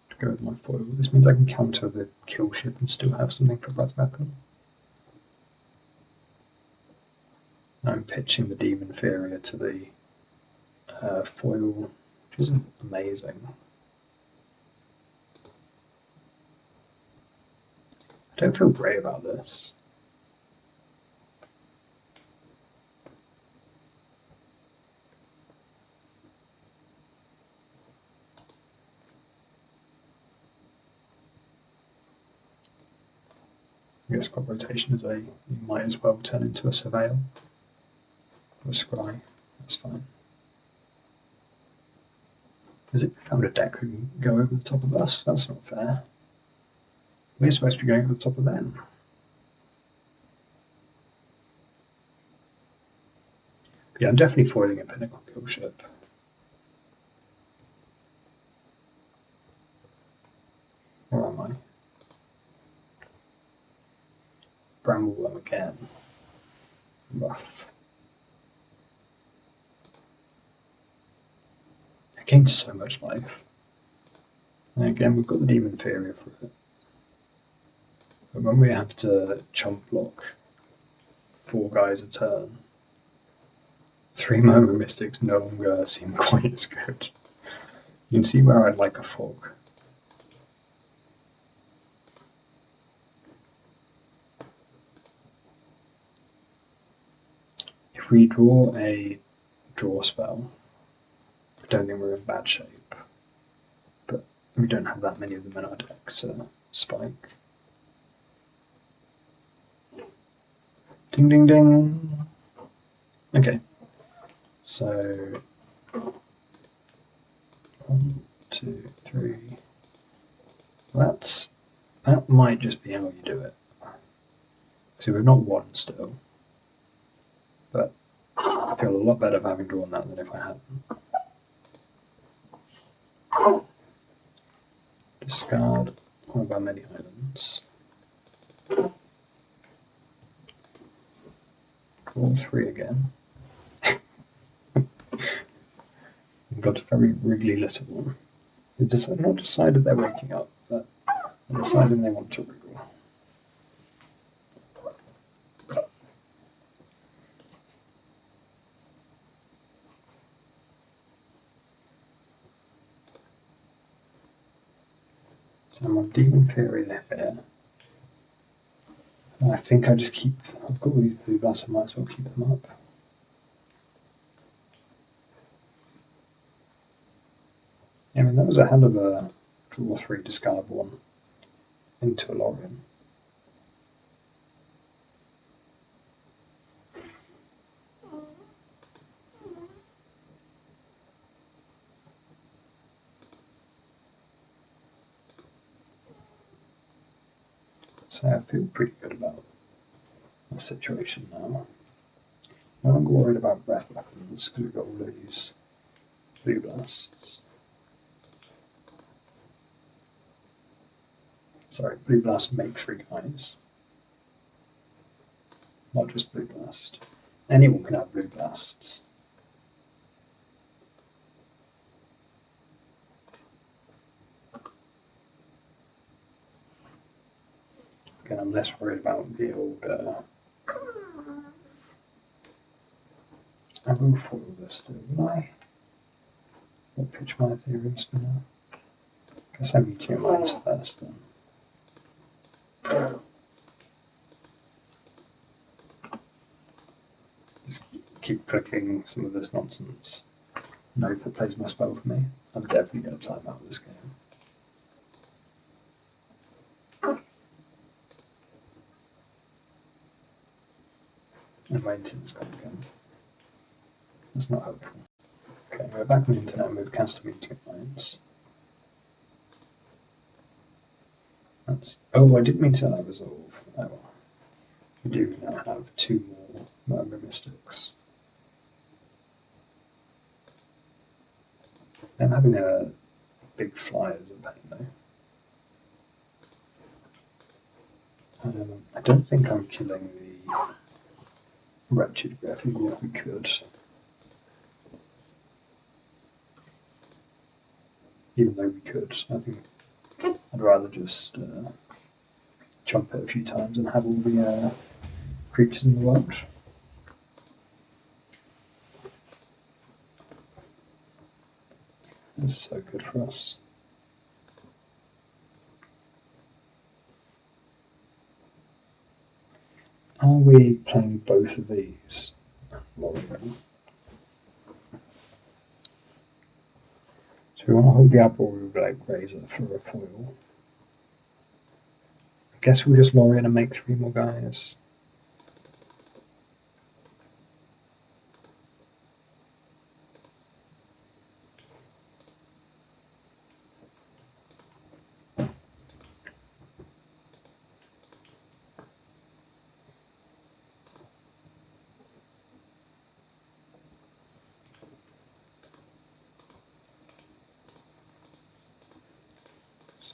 To go with my foil. This means I can counter the kill ship and still have something for breath weapon. I'm pitching the Demon Inferior to the foil, which isn't amazing. I don't feel great about this. I guess crop rotation is you might as well turn into a surveil or a scry. That's fine. Has it found a deck that can go over the top of us? That's not fair. We're supposed to be going over the top of them. But yeah, I'm definitely foiling a Pinnacle Kill Ship. Where am I? Bramble them again. Rough. I gained so much life. And again, we've got the Demon Inferior for it. But when we have to chomp block 4 guys a turn, 3 Murmuring Mystics no longer seem quite as good. You can see where I'd like a fog. If we draw a draw spell, I don't think we're in bad shape. But we don't have that many of them in our deck, so spike. Ding ding ding! Okay, so 1, 2, 3. That might just be how you do it. So we've not won still, but I feel a lot better for having drawn that than if I hadn't. Discard one of our many islands. Draw 3 again. Got a very wriggly little one. They've not decided they're waking up, but they're deciding they want to wriggle. So I'm on Demon Fury here. And I think I just keep. I've got all these blue blasts, I might as well keep them up. I mean, that was a hell of a draw 3, discard 1 into a Lorien. So I feel pretty good about the situation now. No longer worried about breath weapons because we've got all of these blue blasts. Sorry, blue blast make 3 guys. Not just blue blast. Anyone can have blue blasts. Again, I'm less worried about the old. I will foil this still, will I? I'll pitch my Ethereum spinner. Guess I'm Meteor Mines first then. Just keep clicking some of this nonsense. No, if it plays my spell for me, I'm definitely going to time out this game. And my internet's gone again. That's not helpful. Okay, we're back on the internet and we've cast Meteor Mines. That's. Oh, I didn't mean to let that resolve. Oh well. We do now have 2 more Murmuring Mystics. I'm having a big fly as a pain though. I don't think I'm killing the Wretched Breath, even if we could. Even though we could, I think I'd rather just jump it a few times and have all the creatures in the world. This is so good for us. Are we playing both of these? Lorien. So we want to hold the Arboreal Blade Razor for a foil. I guess we'll just Lorien and make 3 more guys.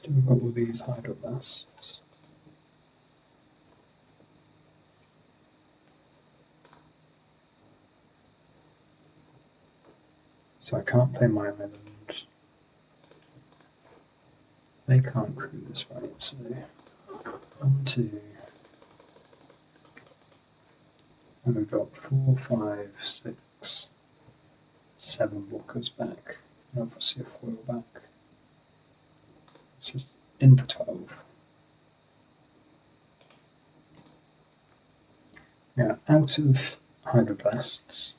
So we've got all these hydroblasts. So I can't play my island. They can't crew this right, so 1, 2, and we've got 4, 5, 6, 7 blockers back. And obviously a foil back. It's just in for 12. Yeah, out of hydroblasts.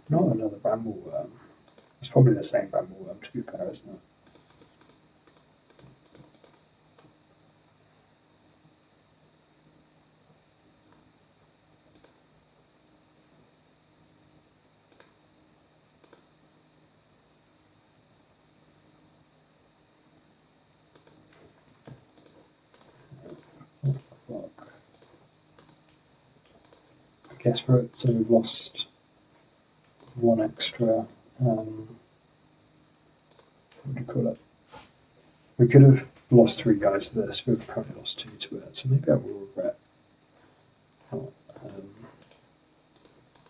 Not another brambleworm. It's probably the same brambleworm, to be fair, isn't it? I guess so we've lost one extra, what do you call it? We could have lost 3 guys to this, but we've currently lost 2 to it, so maybe I will regret not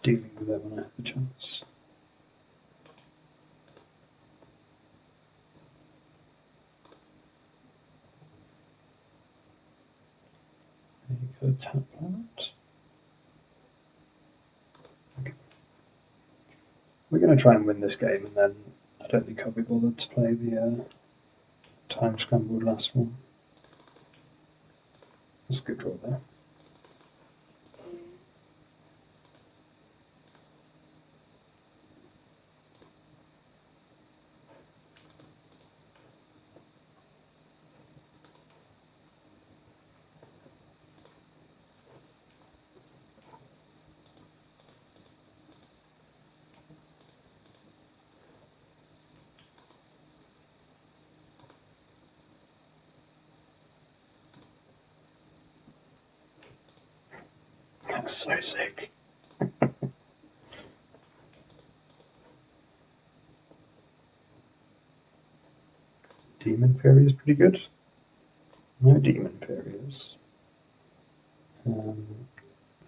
dealing with it when I have the chance. You could tap that. Okay. We're going to try and win this game, and then I don't think I'll be bothered to play the time scrambled last one. That's a good draw there. That's so sick. Demon Fairy is pretty good. No Demon Fairies.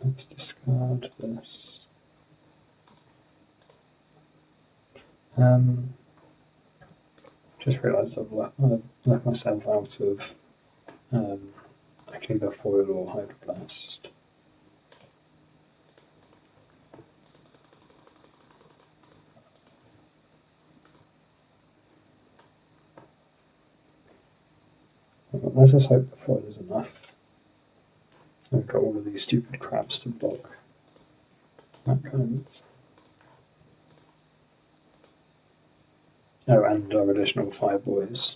Let's discard this. Just realised I've left myself out of I can either foil or hydroblast. Let's just hope the foil is enough. We've got all of these stupid crabs to block. That counts. Oh, and our additional 5 boys.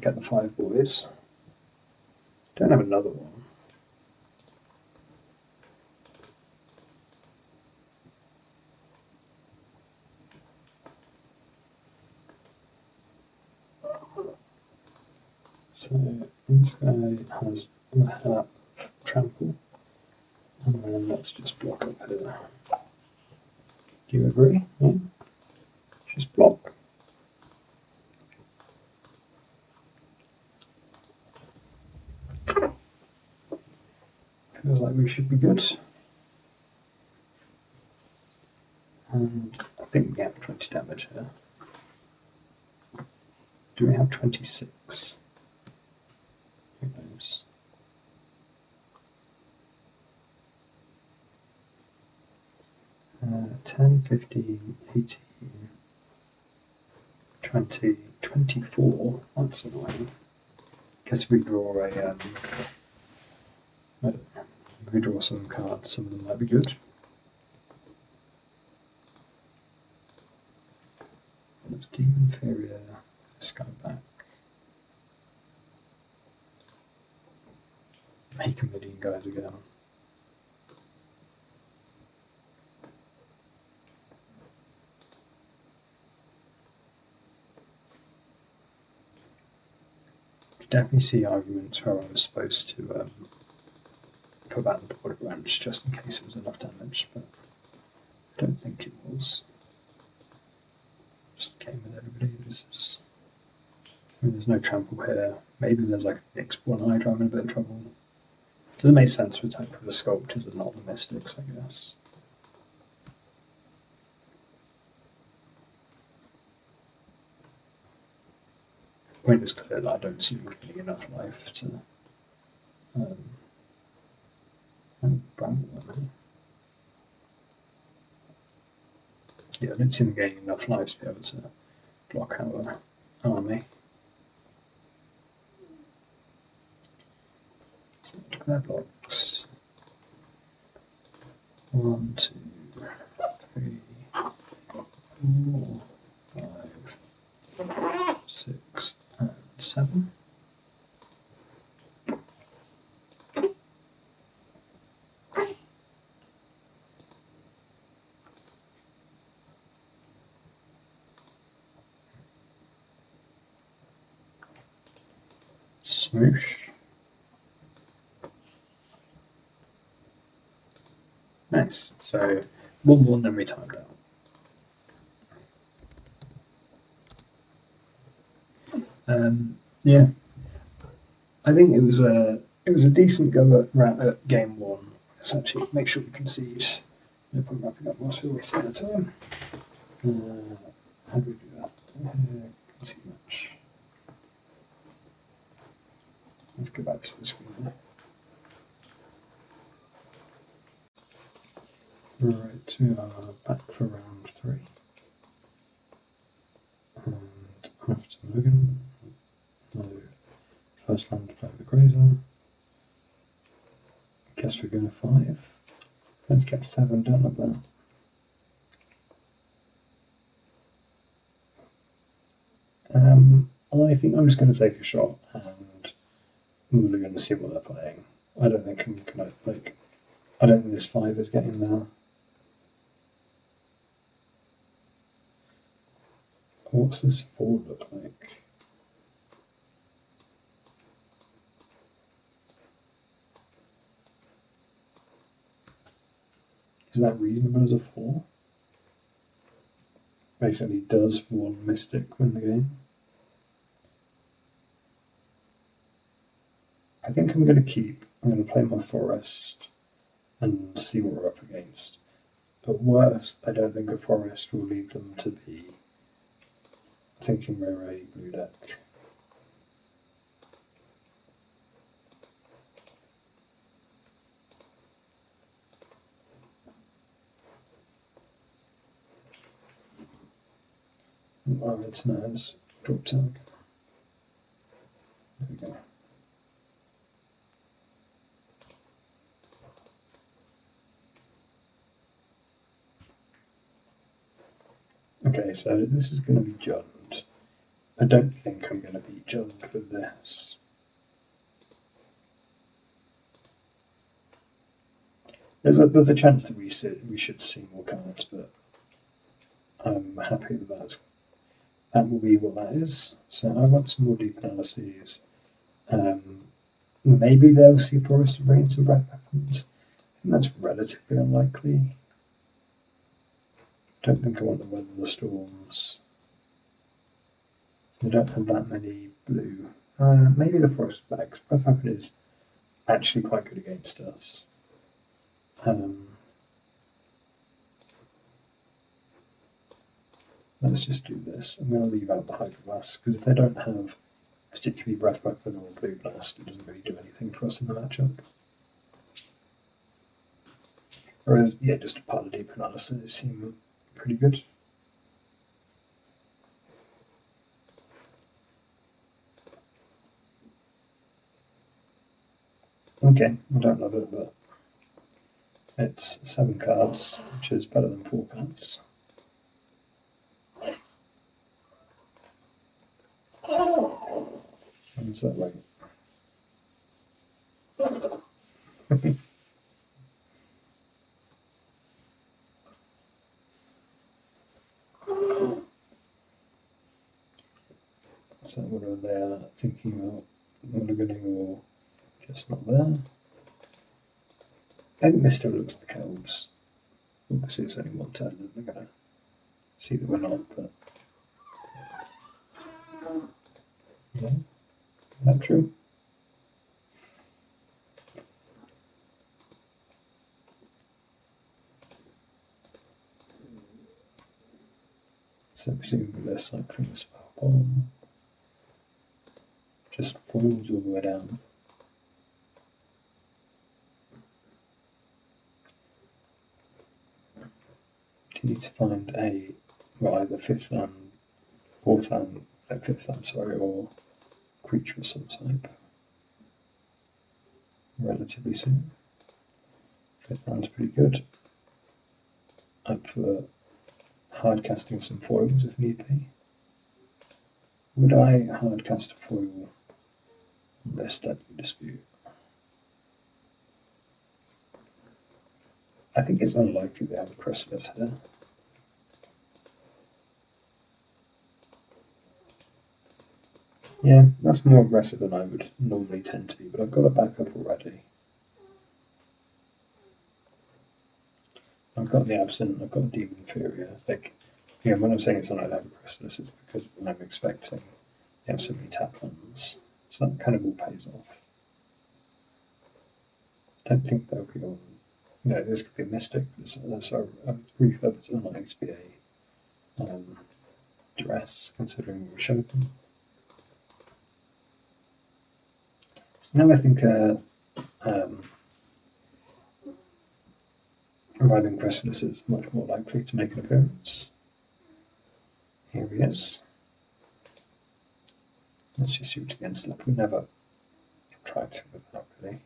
Get the 5 boys. Don't have another one. So this guy has the hell up of trample, and then let's just block up here. Do you agree? Yeah? Just block. Feels like we should be good. And I think we have 20 damage here. Do we have 26? Who knows? Uh, 10, 15, 18, 20, 24. That's annoying. Guess we draw a I don't know. If we draw some cards, some of them might be good. Let's Demon Fairy this guy back. Make a million guys again. Definitely see arguments where I was supposed to put that in the border branch just in case it was enough damage, but think it was. Just came with everybody. This is. I mean, there's no trample here. Maybe there's like a mixed one Hydra. I'm in a bit of trouble. Doesn't make sense to attack with the sculptors and not the mystics, I guess. The point is clear that I don't seem to be enough life to bramble at me. Yeah, I don't seem to be getting enough life to be able to block our army. So look at their blocks. 1, 2, 3, 4, 5, 6, and 7. Smoosh. Nice. So 1-1, then we timed out. Yeah, I think it was a decent go at game 1. Let's actually make sure we concede. No point wrapping up whilst we're wasting our time. How do we do that? Concede match. Let's go back to the screen there. Right, we are back for round 3. And after Mulligan, no first land to play with the Grazer. Guess we're going to 5. Let's get 7 done at that. I think I'm just going to take a shot and Mulligan to see what they're playing. I don't think I'm going to, like, I don't think this 5 is getting there. What's this 4 look like? Is that reasonable as a 4? Basically, does 1 Mystic win the game? I think I'm going to I'm going to play my Forest and see what we're up against. At worst, I don't think a Forest will lead them to be thinking we're a blue deck. Oh, it's nice. Drop tag. There we go. Okay, so this is going to be Jund. I don't think I'm going to beat Jund with this. There's a chance that we should see more cards, but I'm happy that that will be what that is. So I want some more deep analyses. Maybe they'll see Forest and bring in some breath weapons. I think that's relatively unlikely. Don't think I want to weather the storms. They don't have that many blue. Maybe the Forest bags. Breath weapon is actually quite good against us. Let's just do this. I'm going to leave out the Hyperblast, because if they don't have particularly Breath Weapon or Blue Blast, it doesn't really do anything for us in the matchup. Whereas, yeah, just a pile of deep analysis seem pretty good. Okay, I don't love it, but it's 7 cards, which is better than 4 cards. How does that work? So whether they're thinking about Mulliganing or just not there. I think this still looks like elves. obviously it's only one turn, and they're going to see that we're not, but yeah, is that true? So presumably they're cycling the spell bomb. Just foils all the way down. Do you need to find a, well, either fifth land, fourth land, fifth land, sorry, or creature of some type relatively soon? Fifth land's pretty good. Up for hard casting some foils if need be. Would I hard cast a foil on this deadly dispute? I think it's unlikely they have a chrysalis here. Yeah, that's more aggressive than I would normally tend to be, but I've got a backup already. I've got the Absent, I've got the Demon Inferior. Like, yeah, when I'm saying it's unlikely to have a chrysalis, it's because I'm expecting they have so many tap lands. So that kind of all pays off. Don't think they'll be on. You know, this could be a Mystic, but it's a refurb. It's unlikely to be a dress, considering we showed them. So now I think Writhing Chrysalis is much more likely to make an appearance. Here he is. Let's just shoot against that. We never tried with that really.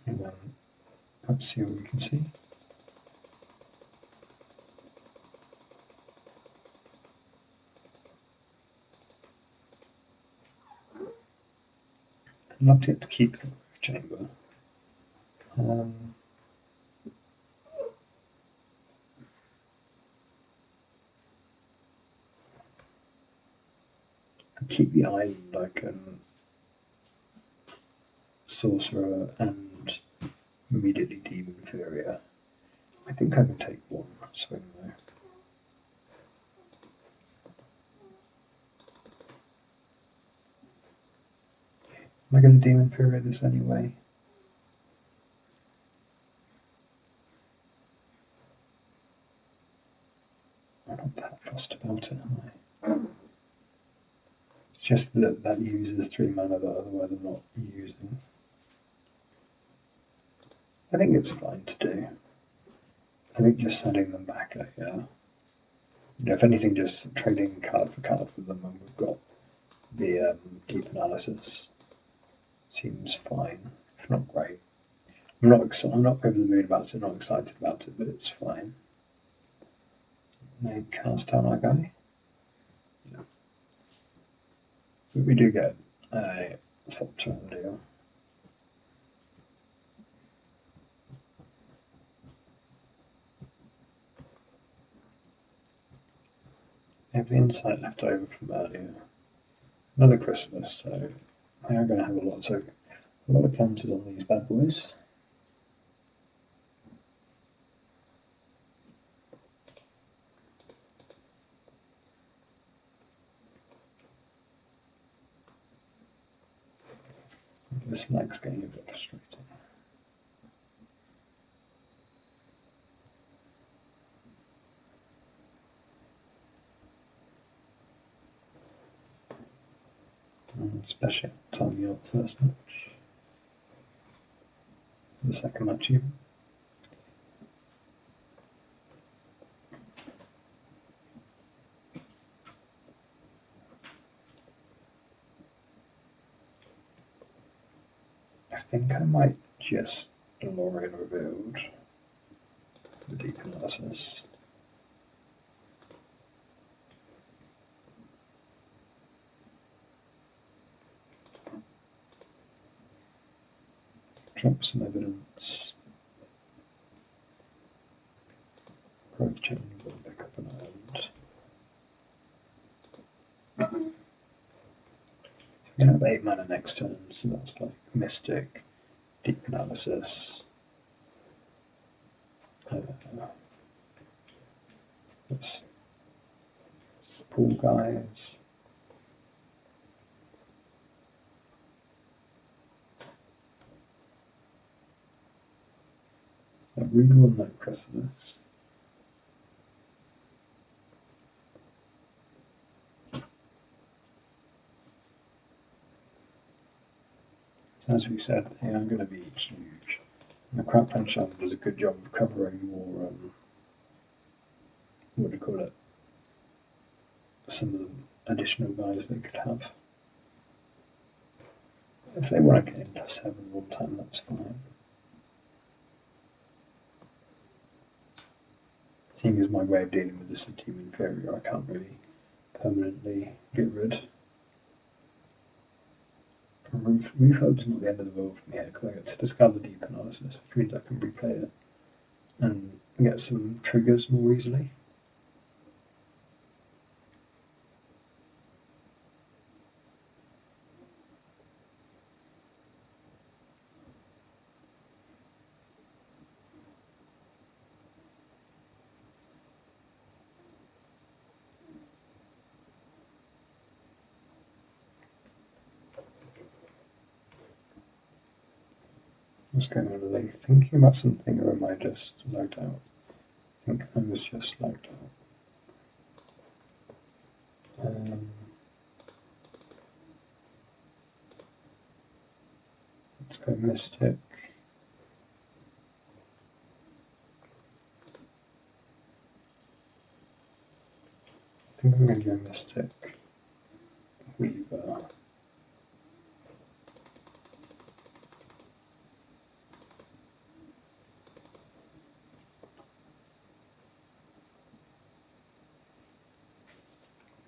And then let's see what we can see. I'd love to keep the roof chamber. Keep the island. I can sorcerer and immediately demon inferior. I think I can take one swing though. Am I going to demon inferior this anyway? I'm not that fussed about it, am I? It's just that that uses 3 mana that otherwise I'm not using. I think it's fine to do. I think just sending them back, you know, if anything, just trading card for card with them, and we've got the deep analysis. Seems fine, if not great. I'm not over the moon about it, not excited about it, but it's fine. They cast down our guy. Yeah. But we do get a thought to the deal. I have the insight left over from earlier. Another Christmas, so we are going to have a lot of counters on these bad boys. This next getting a bit frustrating. Especially at the time you got the first match. The second match even. I think I might just DeLorean revealed the deep analysis. Drop some evidence. Growth chain, will pick up an island. We're going to have 8 mana next turn, so that's like Mystic, deep analysis. Let's pull guys. I really want no chrysalis. So as we said, they are going to be huge. And the crackling shaman does a good job of covering more, what do you call it, some of the additional guys they could have. If they want to get into 7 one time, that's fine. Seeing as my way of dealing with this is team inferior, I can't really permanently get rid. Refurb's not the end of the world for me here, because I get to discover the deep analysis, which means I can replay it and get some triggers more easily. What's going on? Are they thinking about something, or am I just logged out? I think I was just logged out. Let's go Mystic. I think I'm going to go Mystic. Weaver.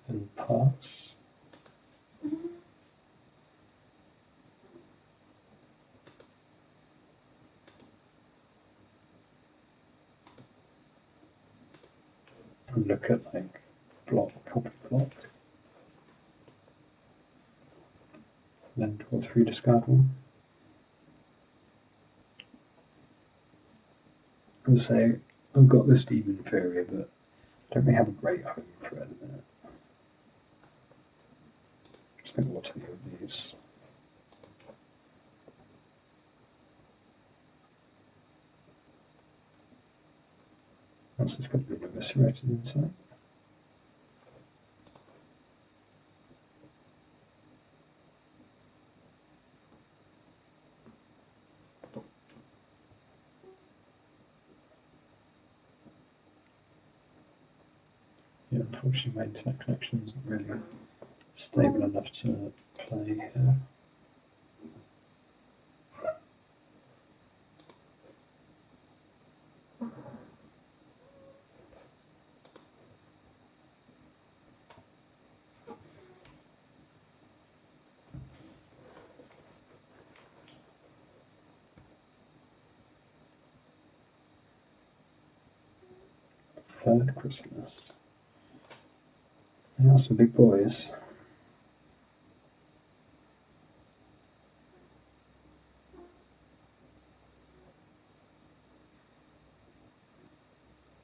And pass. And look at like block, copy block. Then draw 3, discard 1. And say, I've got this deep inferior, but don't really have a great home for it at the minute. Just think what to do with these. Once it's got a bit of eviscerated inside. Yeah, unfortunately my internet connection isn't really stable enough to play here. Third chrysalis. They are some big boys.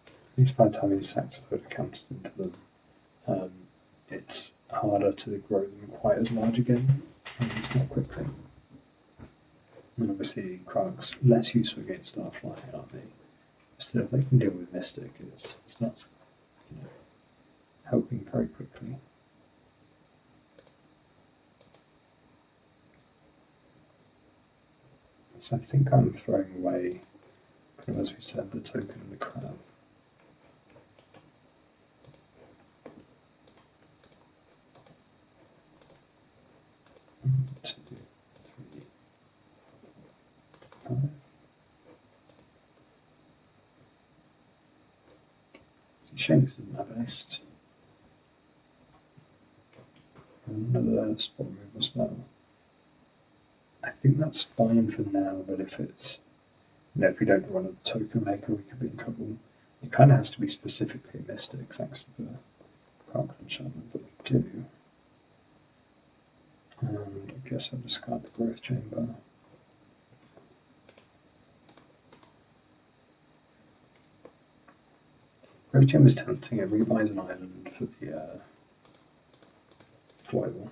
At least by the time he sacks a load of counters into them, it's harder to grow them quite as large again, at least not quickly. And obviously Krag's less useful against Starfly, aren't they? Still, if they can deal with Mystic, it starts, helping very quickly. So I think I'm throwing away, as we said, the token and the crab. One, 2, 3, 4, 5. It's a shame it doesn't have a list. Another spot removal spell. I think that's fine for now, but if it's, if we don't run a token maker, we could be in trouble. It kind of has to be specifically Mystic, thanks to the Crackle Enchantment, but we do. And I guess I'll discard the Growth Chamber. Great Gem is tempting. It rebuys an island for the foil.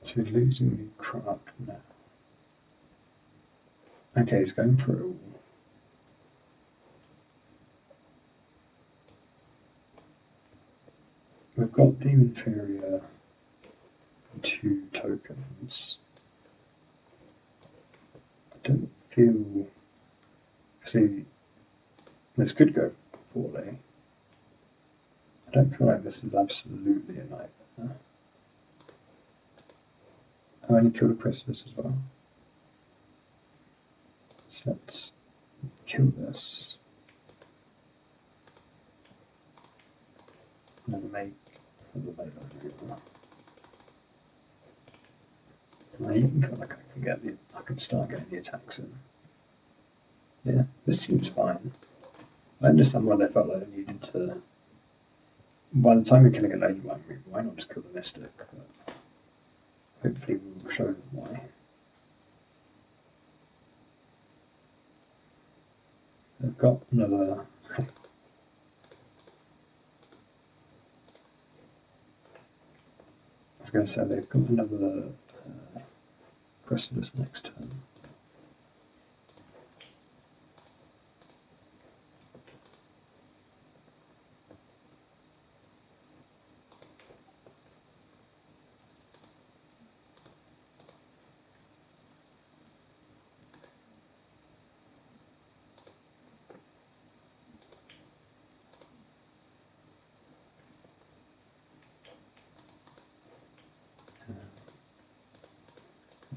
So we're losing the craft now. Okay, he's going for it all. We've got the inferior 2 tokens. I don't feel... See, this could go poorly. I don't feel like this is absolutely a nightmare. Oh, I need to kill the chrysalis as well. So let's kill this. And then make the later over. And I even feel like I can start getting the attacks in. Yeah, this seems fine. I understand why they felt like they needed to. By the time you're killing a lady, why not just kill the mystic? But hopefully we'll show them why. They've got another. I was going to say they've got another chrysalis next turn.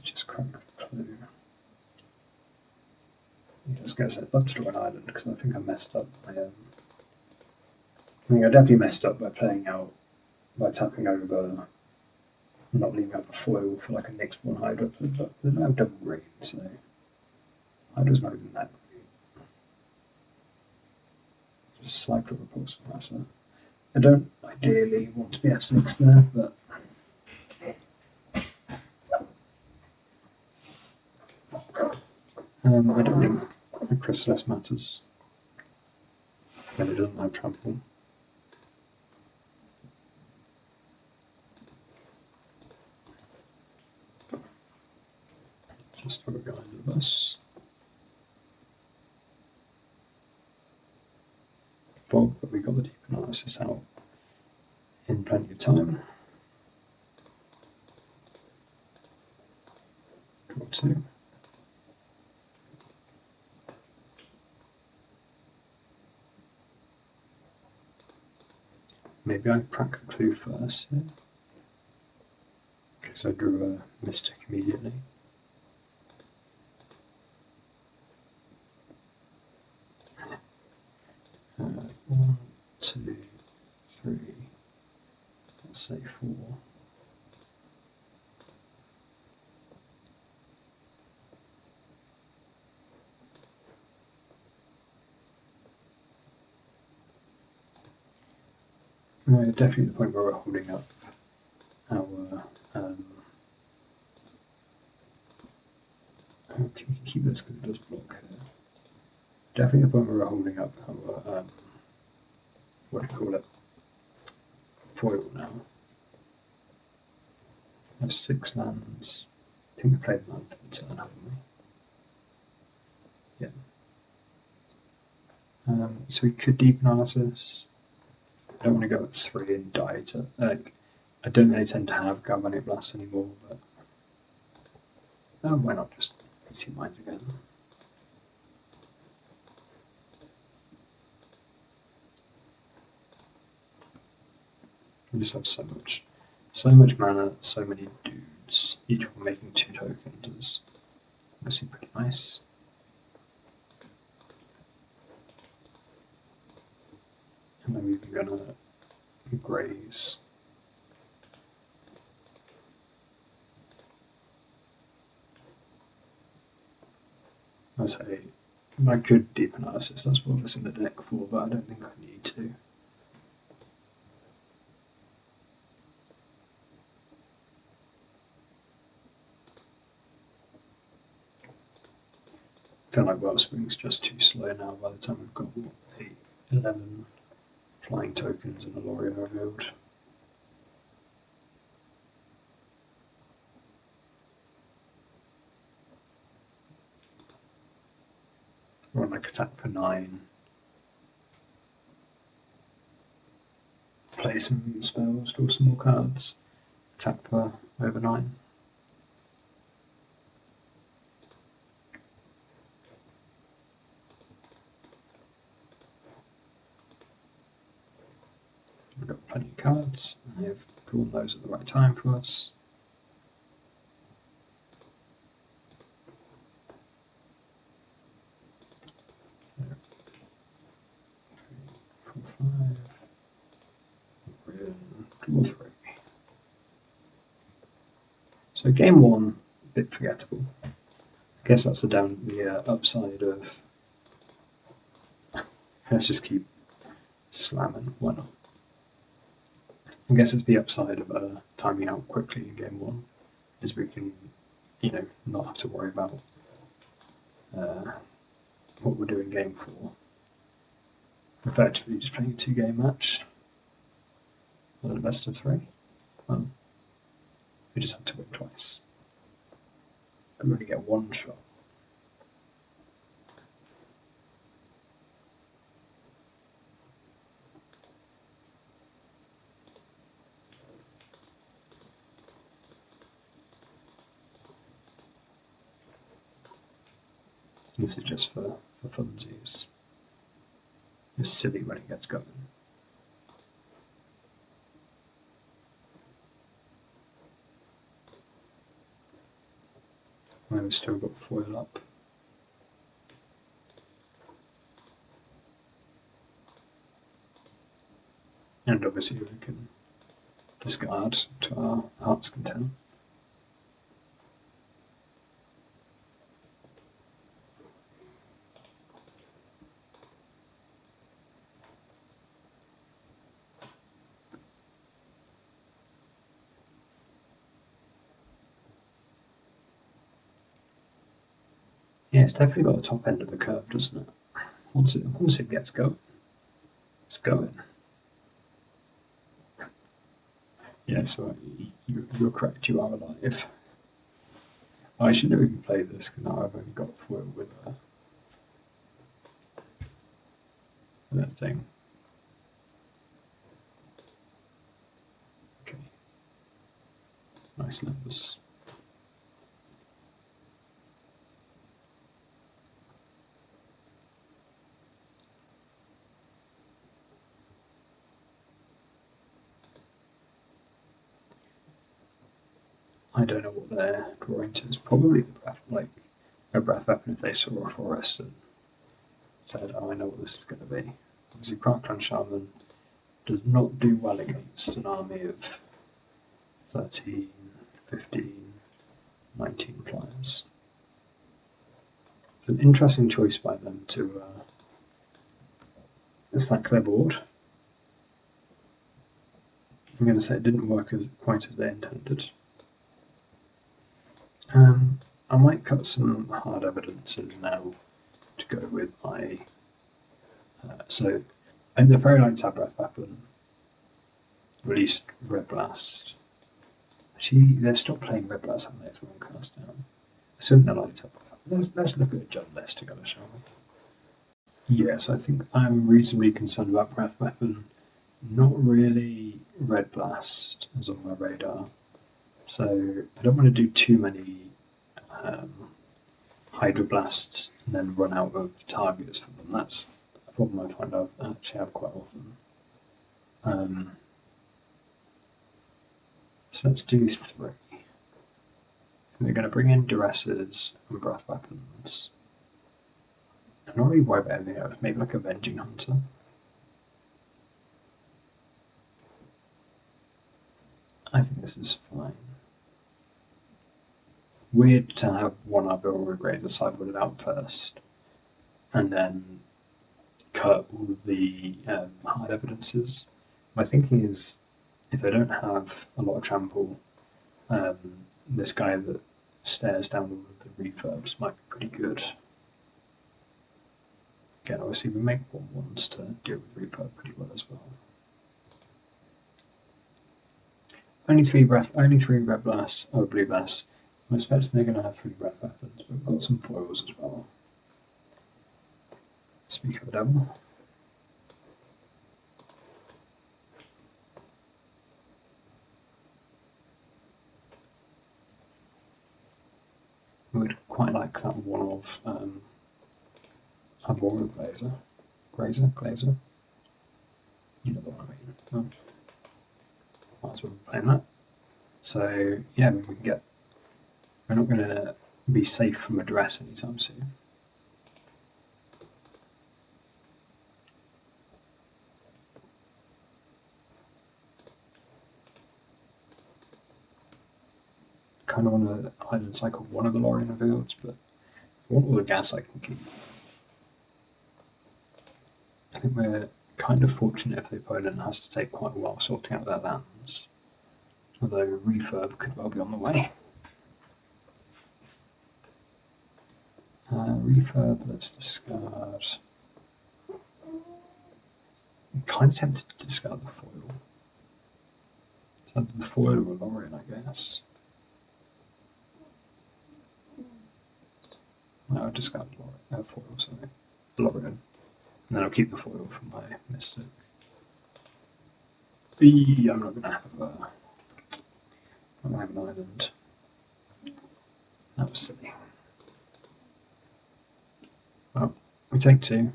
Just crack the clue. Yeah, I was going to say, I'd love to draw an island because I think I messed up. I think I definitely messed up by by tapping over, not leaving up a foil for like a next one Hydra. But they don't have double green, so Hydra's not even that great. Just cycle repulsive master. I don't ideally want to be F6 there, but I don't think the chrysalis matters when it doesn't have trample. Just throw a guy under the bus. But we got the deep analysis out in plenty of time. Draw 2. Maybe I crack the clue first, yeah? Because I drew a mystic immediately. One, two, three, let's say 4. No, definitely the point where we're holding up our okay, we can keep this because it does block here. Definitely the point where we're holding up our what do you call it? Foil now. We have 6 lands. I think we played land for the turn, haven't we? Yeah. So we could deep analysis. I don't want to go at 3 and die to. I don't really tend to have Galvanic Blast anymore, but why not just see mines again? We just have so much mana, so many dudes. Each one making 2 tokens is obviously pretty nice. And I'm even gonna graze I say, I could deep analysis, that's what was in the deck for, but I don't think I need to. I feel like Wellspring's just too slow now by the time we've got 11 flying tokens and a Loria revealed. Or like attack for 9. Play some spells, draw some more cards. Attack for over 9. We've got plenty of cards, and they've drawn those at the right time for us. So, 3, 4, 5. Draw 3. So game 1, a bit forgettable. I guess that's the upside of. Let's just keep slamming. Why not? I guess it's the upside of timing out quickly in game 1, is we can, not have to worry about what we're doing game 4. Effectively just playing a 2-game match. And a best of 3. Well, we just have to win twice. We only get 1 shot. This is just for funsies. It's silly when it gets going. And we've still got foil up. And obviously we can discard to our heart's content. Yeah, it's definitely got the top end of the curve, doesn't it? Once it gets going, it's going. Yes, well, you're correct. You are alive. I should never even play this because now I've only got foil with that thing. Okay, nice numbers. I don't know what they're drawing to. It's probably a breath weapon if they saw a forest and said, "Oh, I know what this is going to be." Obviously, Crackdown Shaman does not do well against an army of 13, 15, 19 flyers. It's an interesting choice by them to sack their board. I'm going to say it didn't work quite as they intended. I might cut some hard evidences now to go with my. And the Fairy Lights have Breath Weapon, released Red Blast. Actually, they've stopped playing Red Blast, haven't they? If someone cast down. Assume they're lights up. Let's look at a jump list together, shall we? Yes, I think I'm reasonably concerned about Breath Weapon. Not really Red Blast is on my radar. So I don't want to do too many Hydroblasts and then run out of targets for them. That's a problem I find I actually have quite often. So let's do 3. We're going to bring in Duresses and Breath Weapons. I'm not really worried about anything else. Maybe like Avenging Hunter. I think this is fine. weird to have one Arboreal Grazer sideboarded out first, and then cut all of the hard evidences. My thinking is, if they don't have a lot of trample, this guy that stares down all of the refurbs might be pretty good. Again, obviously we make 1/1s to deal with refurb pretty well as well. Only three red blasts, or blue blasts. I'm expecting they're going to have 3 breath weapons, but we've got some foils as well. Speak of the devil. I would quite like that one of Arboreal Glazer. You know the one I mean. Might as well be playing that. So yeah, we can get. We're not going to be safe from a duress anytime soon. Kind of want to island cycle one of the Lorien Fields, but I want all the gas I can keep. I think we're kind of fortunate if the opponent has to take quite a while sorting out their lands, although refurb could well be on the way. Refurb, let's discard. I'm kind of tempted to discard the foil. It's either the foil or Lorien, I guess. No, I'll discard foil, sorry. Lorien. And then I'll keep the foil for my Mystic. I'm not going to have an island. That was silly. Well, we take 2.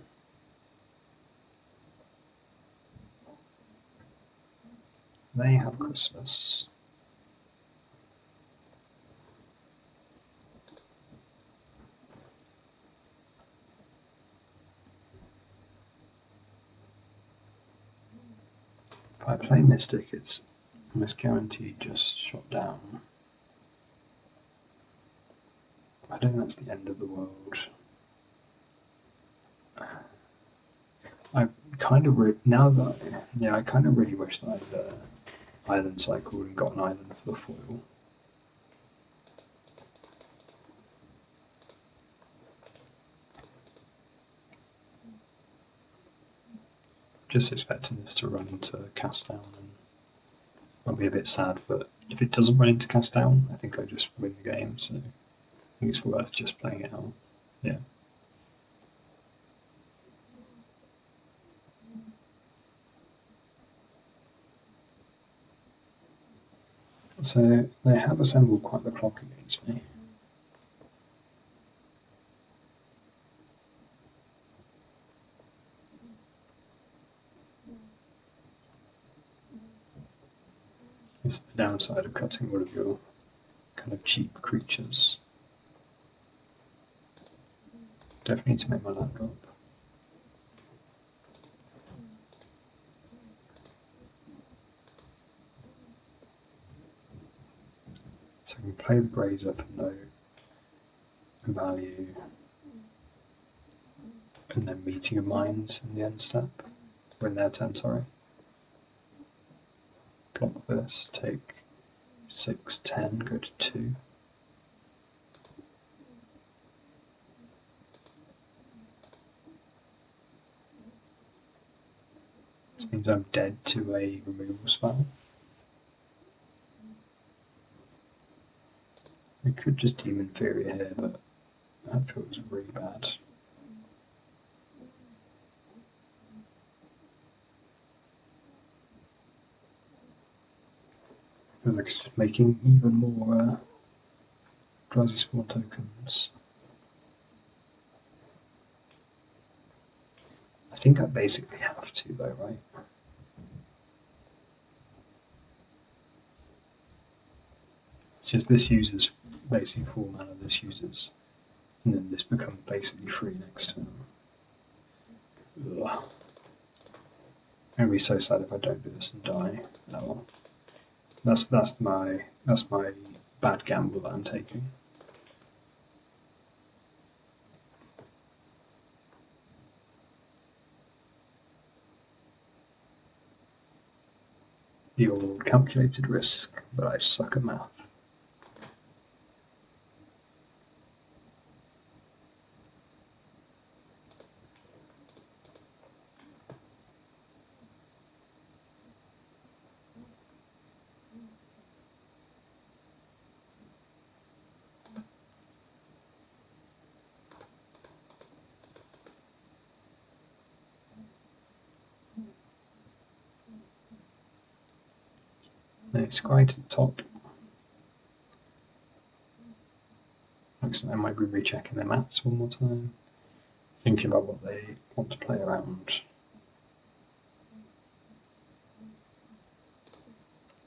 They have Christmas. If I play Mystic, it's almost guaranteed just shot down. I don't think that's the end of the world. I kind of I kind of really wish that I'd island cycled and got an island for the foil. Just expecting this to run into cast down, and I'll be a bit sad, but if it doesn't run into cast down, I think I just win the game, so I think it's worth just playing it out. Yeah. So they have assembled quite the clock against me. It's the downside of cutting all of your kind of cheap creatures. Definitely need to make my land drop. So I can play the Grazer for no value, and then Meeting of Minds in the end step, or in their turn, sorry. Block this, take 6, 10, go to 2. This means I'm dead to a removal spell. We could just Demon Inferior here, but that feels really bad. Feels like it's just making even more Drowsy Spawn tokens. I think I basically have to though, right? It's just this uses basically 4 mana, this uses, and then this becomes basically free next turn. Ugh. I'm gonna be so sad if I don't do this and die. Oh well. That's my bad gamble that I'm taking. the old calculated risk, but I suck at math. No, scry to the top. Looks like I might be rechecking their maths one more time. Thinking about what they want to play around.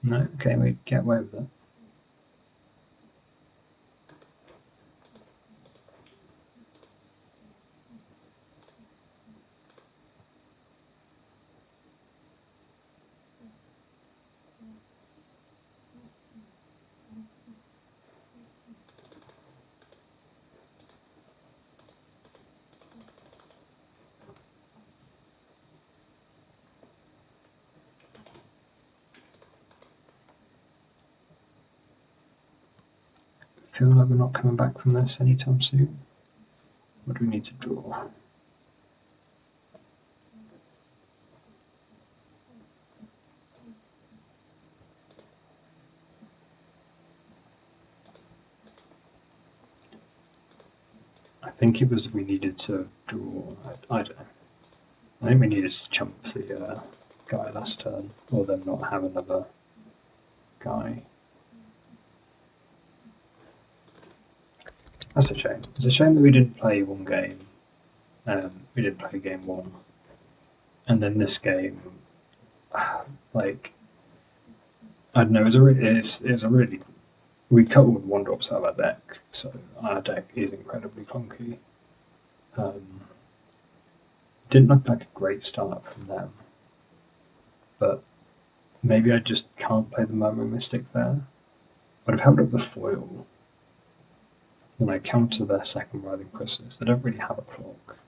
No, okay, we get away with it. Feel like we're not coming back from this anytime soon. What do we need to draw? I think it was we needed to draw. I don't know. I think we needed to chump the guy last turn, or then not have another guy. That's a shame. It's a shame that we didn't play one game. We didn't play game one, and then this game, like, I don't know. It was a really. We cut all the one drops out of our deck, so our deck is incredibly clunky. Didn't look like a great start from them, but maybe I just can't play the Murmuring Mystic there. But I've held up the foil, and I counter their second Riding Chrysalis. They don't really have a clock.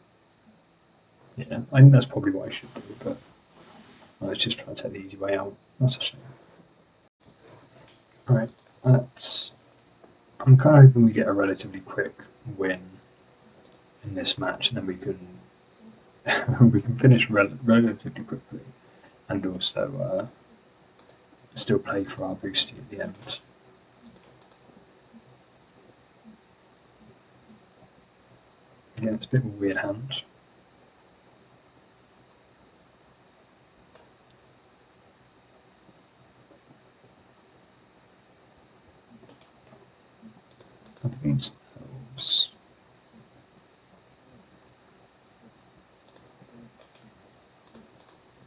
Yeah, I think that's probably what I should do, but I was just trying to take the easy way out. That's a shame. Alright, I'm kind of hoping we get a relatively quick win in this match, and then we can we can finish relatively quickly, and also still play for our boosty at the end. Again, it's a bit of a weird hand. Up against elves.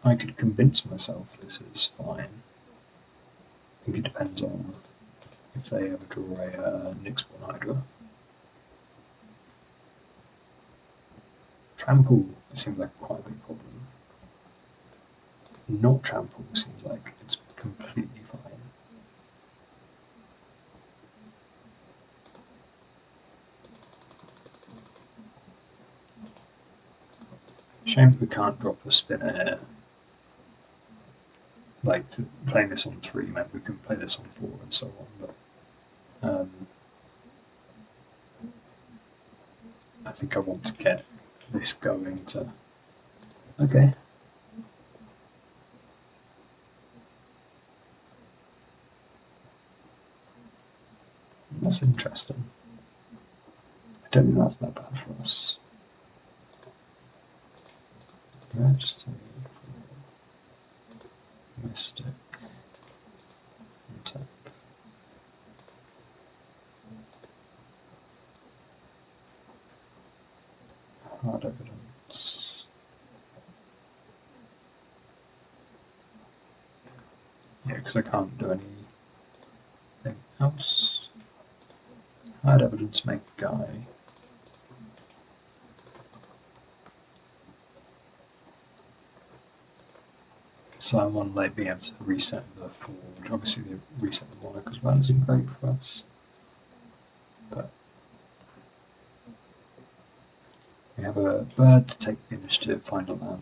I could convince myself this is fine. I think it depends on if they ever draw a Nyxborn Hydra. Trample seems like quite a big problem. Not trample seems like it's completely fine. Shame that we can't drop a spinner here. Like, playing this on 3 meant we can play this on 4 and so on, but I think I want to get this going to. Okay. That's interesting. I don't think that's that bad for us. Register for Mystic and tap. Hard evidence. Yeah, because I can't do anything else. Hard evidence make a guy. So I'm on like being able to reset the forge. Obviously the reset the monarch as well isn't great for us. But we have a bird to take the initiative, final land.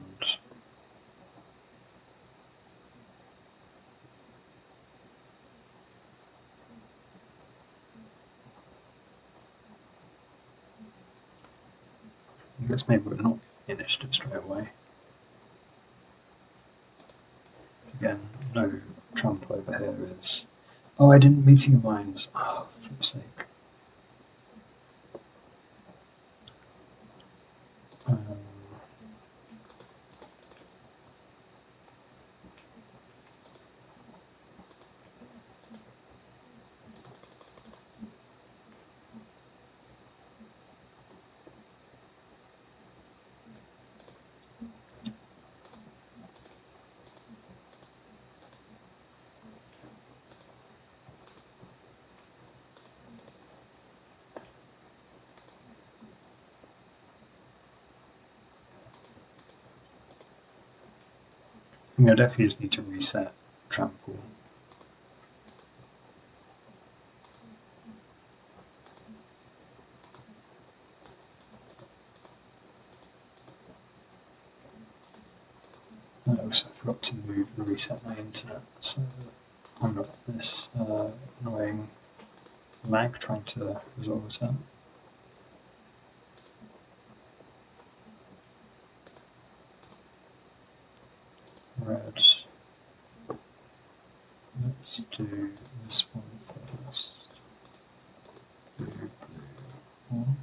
guess maybe we're not initiative straight away. Again, no trample over here is... Oh, I didn't meeting of minds. Oh, for flip's sake. I think I definitely just need to reset trample. I also forgot to move and reset my internet, so I'm not this annoying lag trying to resolve that. Red. Let's do this one first. Blue, blue, one.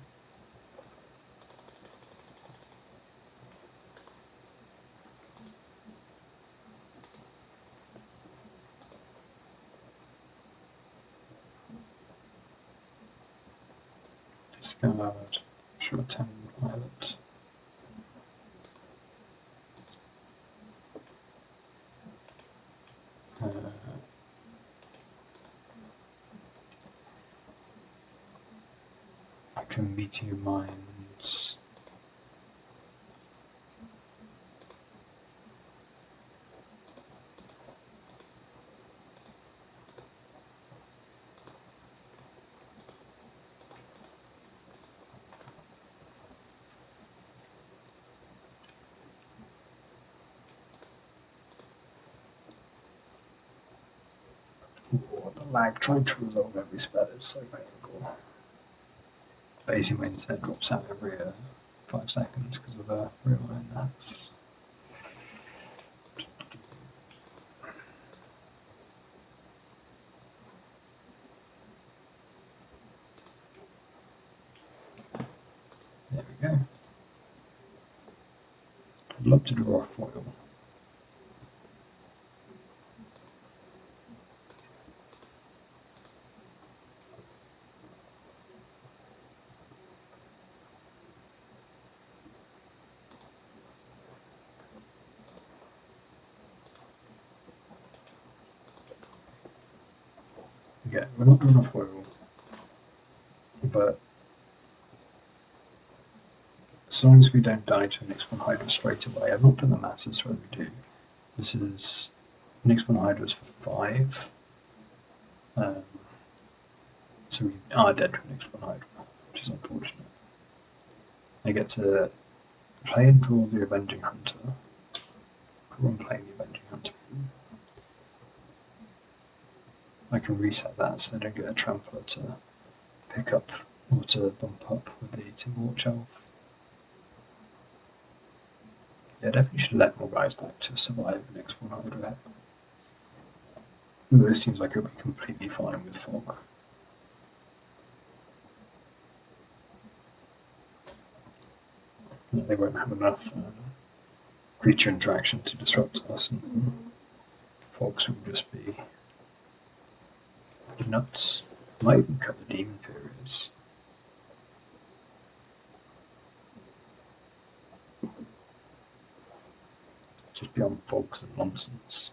Discard, short-term pilot. I can meteor mines. Oh, the lag trying to resolve every spell is so painful. Basically, my internet drops out every 5 seconds because of a real line that's. There we go. I'd love to draw a foil. Okay, we're not doing a foil, but as long as we don't die to an X1 Hydra straight away, I've not done the maths as to whether we do. This is an X1 Hydra is for 5, so we are dead to an X1 Hydra, which is unfortunate. I get to play and draw the Avenging Hunter. Draw and play the Avenging Hunter. I can reset that so I don't get a trampler to pick up or to bump up with the Timberwatch Elf. Yeah, definitely should let more guys back to survive the next one Hydra. This seems like it'll be completely fine with fog. They won't have enough creature interaction to disrupt us, and fogs will just be nuts. Might even cover demon periods. Just beyond fogs and nonsense.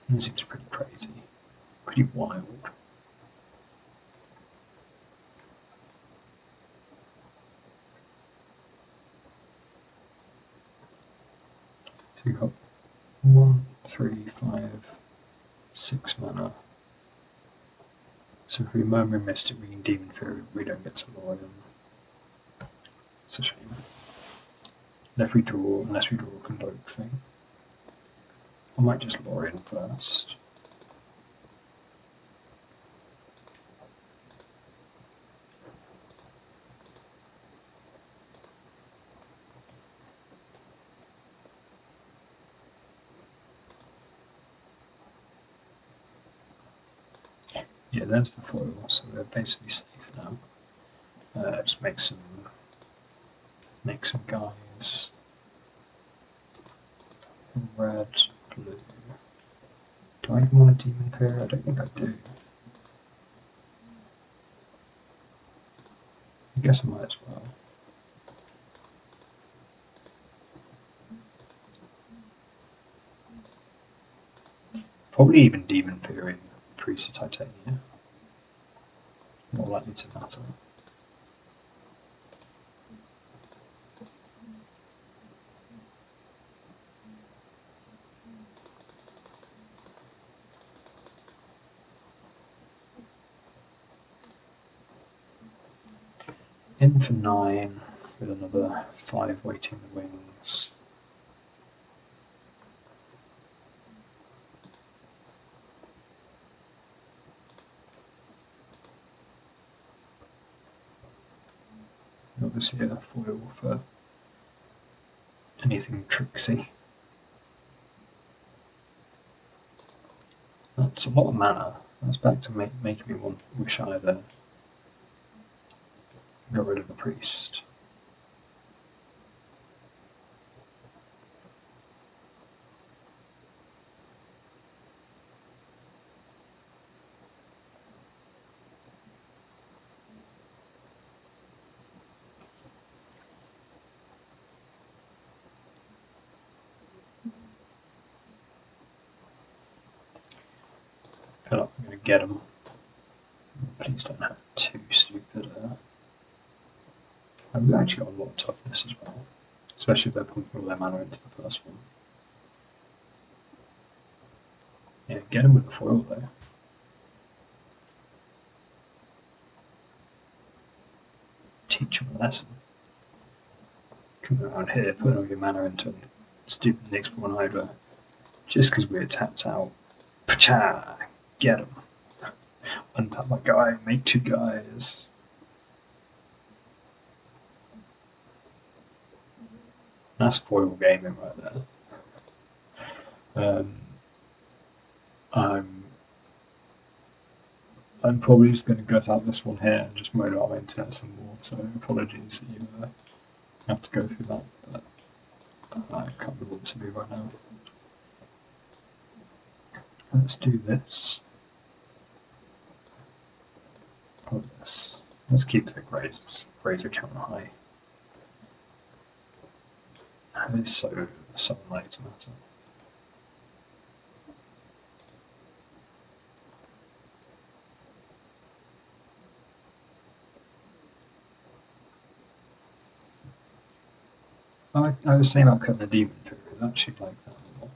This seems pretty crazy, pretty wild. So we've got 1, 3, 5, 6 mana. So if we Murmuring Mystic, we can Demon Fury, we don't get to lure them. It's a shame. Unless we draw a convoke thing. I might just lure in first. Yeah, there's the foil, so we're basically safe now. Just make some guys. Red, blue. Do I even want a demon fear? I don't think I do. I guess I might as well. Probably even demon fearing priest of Titania. More likely to matter. In for 9 with another 5 waiting the wings. Obviously a foil for anything tricksy. That's a lot of mana. That's back to making me wish I had got rid of the priest. I feel like I'm going to get them. Please don't have too stupid. We've actually got a lot of toughness as well, especially if they're pumping all their mana into the first one. Yeah, get them with the foil though. Teach them a lesson. Coming around here, putting all your mana into a stupid Nyx-born Hydra, just because we're tapped out. Pacha! Get them. Untap my guy, make 2 guys. That's foil gaming right there. I'm probably just going to gut out this one here and just mode out my internet some more, so apologies that you have to go through that, but I can't be bothered to do right now. Let's do this. Oh, this. Let's keep the Grazer count high. And it's so unlikely to matter. I was saying about cutting the demon through. I actually like that a lot.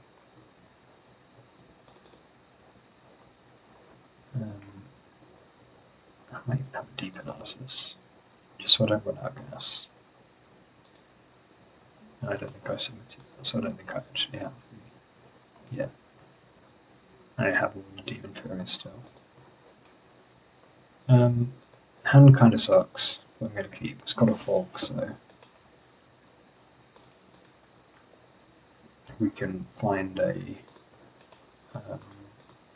I might even have a deep analysis, just so I don't run out of gas. I don't think I submitted that, so I don't think I actually have the. Yeah. I have all the demon furies still. Hand kind of sucks, but I'm going to keep. It's got a fog, so we can find a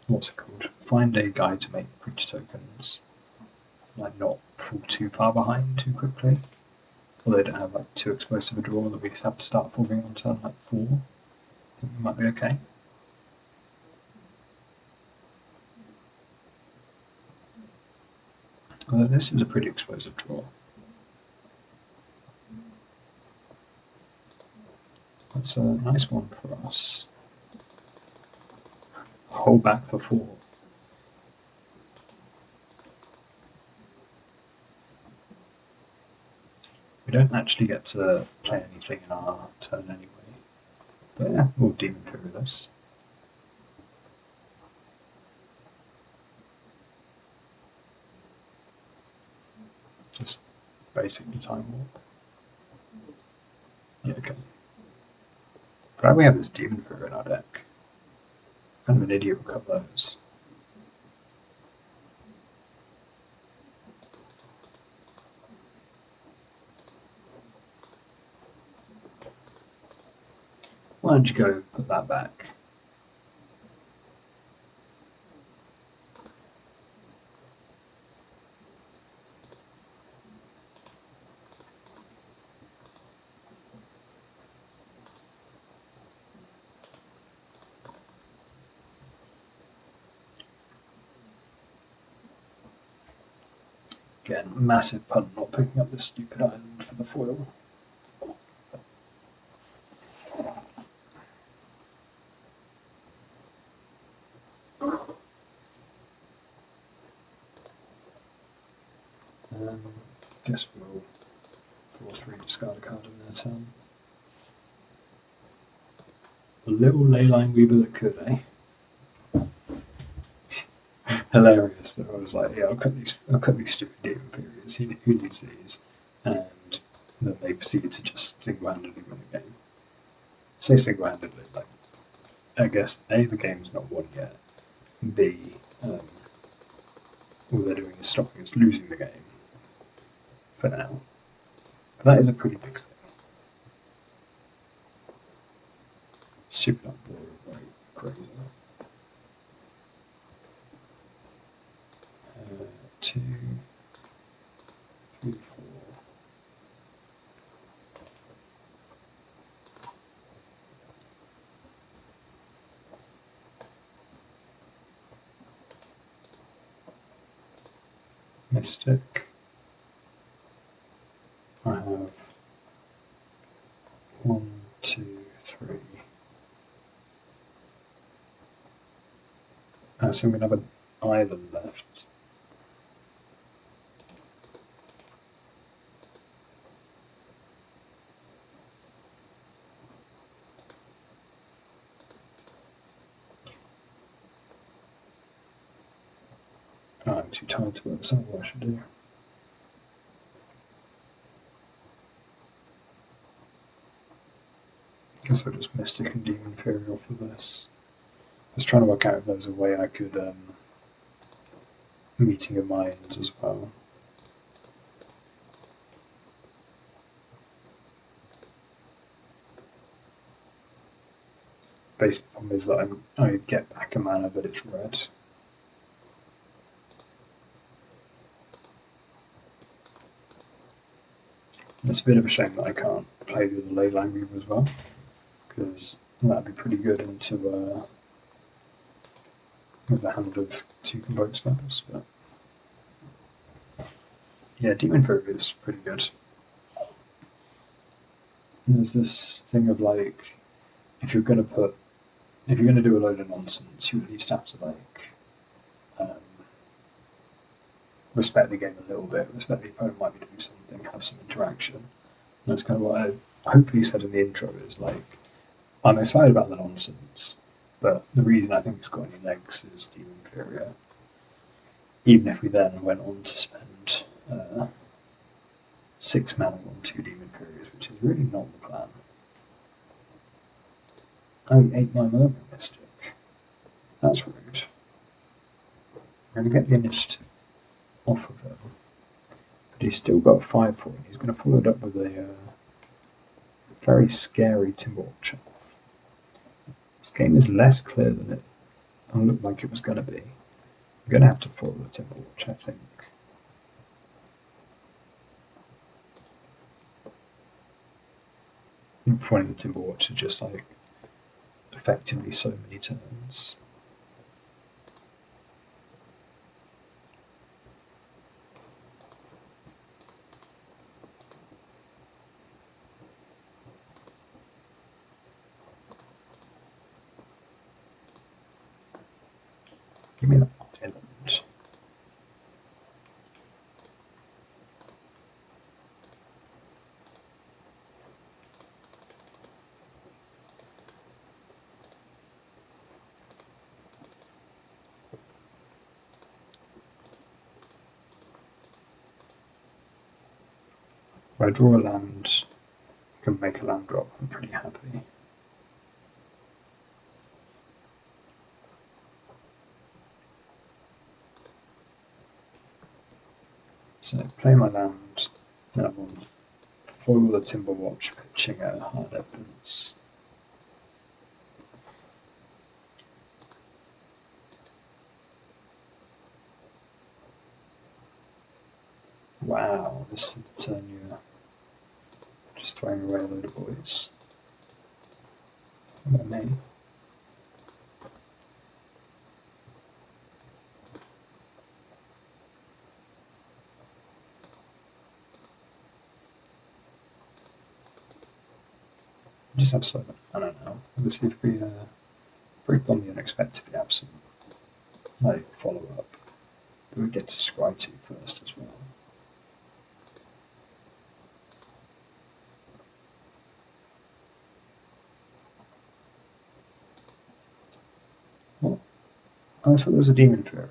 what's it called? Find a guy to make breach tokens, like not fall too far behind too quickly. Or they don't have like too explosive a draw that we have to start fogging on turn like 4. I think we might be okay. Although this is a pretty explosive draw. That's a nice one for us. Hold back for 4. We don't actually get to play anything in our turn anyway. But yeah, we'll demon through this. Just basically time warp. Yeah, okay. Glad we have this demon through in our deck. Kind of an idiot will cut those. Why don't you go put that back? Again, massive pun not picking up this stupid island for the foil. Guess we'll force free discard a card in their turn. A little leyline weaver that could, eh? Hilarious that I was like, yeah, I'll cut these stupid demon inferiors. Who needs these? And then they proceeded to just single-handedly win the game. Say single-handedly, like, I guess A, the game's not won yet. B, all they're doing is stopping us losing the game for now. But that is a pretty big thing. Super on board, very crazy. 2, 3, 4. Mystic. I have 1, 2, 3. So I'm going to have an island left. Oh, I'm too tired to work this out what I should do. I guess I'll just Mystic and Demon Imperial for this. I was trying to work out if there was a way I could Meeting of Minds as well. Basic problem is that I get back a mana, but it's red. It's a bit of a shame that I can't play with the Leyline Weaver as well, because that'd be pretty good into with the hand of 2 convoke spells. But yeah, Demon Fairy is pretty good. And there's this thing of like, if you're gonna do a load of nonsense, you at least have to like respect the game a little bit, respect the opponent might be doing something, have some interaction. And that's kind of what I hopefully said in the intro, is like, I'm excited about the nonsense, but the reason I think it's got any legs is Demon Inferior. Even if we then went on to spend 6 mana on 2 Demon Inferiors, which is really not the plan. Oh, he ate my Murmuring Mystic. That's rude. I'm going to get the initiative off of him. But he's still got 5 for it. He's going to follow it up with a very scary Timberwatch. This game is less clear than it looked like it was going to be. I'm going to have to follow the Timberwatch, I think. I'm finding the Timberwatch is just like effectively so many turns. Give me that island. If I draw a land, can make a land drop, I'm pretty happy. So play my land, then I want to foil the Timberwatch, pitching a hard evidence. Wow, this is the turn you're just throwing away a load of boys. What about me? Just have slow. I don't know. Let's see if we break on the unexpected be absent. Like follow up. Do we get to scry 2 first as well? What? Oh, I thought there was a demon fairy.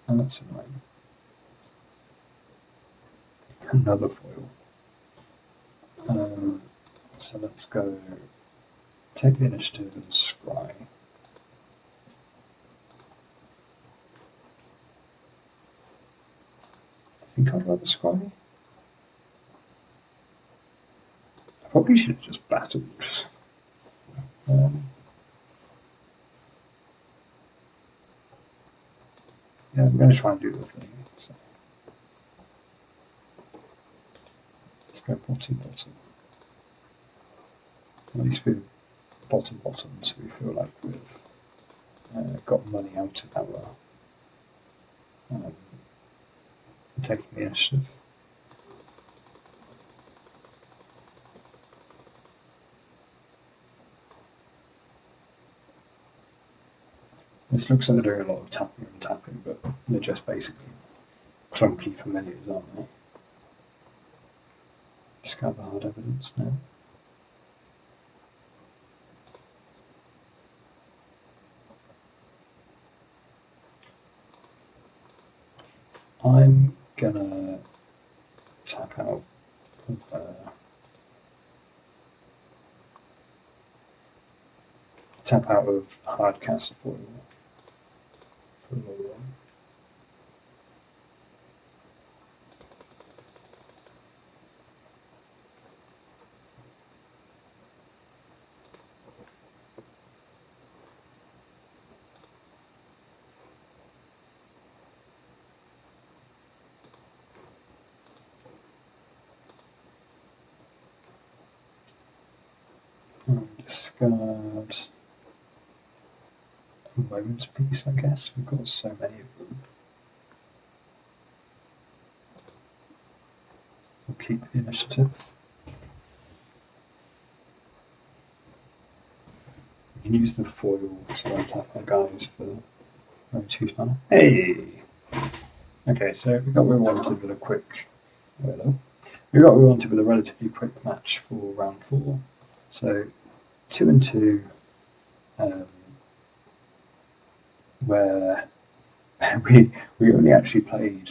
Oh, that's annoying. Another foil. So let's go take the initiative and scry. I think I'd rather scry. I probably should have just battled. Yeah, I'm going to try and do the thing. So let's go bottom. At least we're bottom, so we feel like we've got money out of our taking the initiative. This looks like they're doing a lot of tapping, but they're just basically clunky familiars, aren't they? Discard the hard evidence now. I'm gonna tap out of hard castle foil for a little while. Discard a moment's piece, I guess. We've got so many of them. We'll keep the initiative. We can use the foil to untap our guys for 2 mana. Hey! Okay, so we got what we wanted with a quick. Hello. We got what we wanted with a relatively quick match for round 4. So 2 and 2, where we only actually played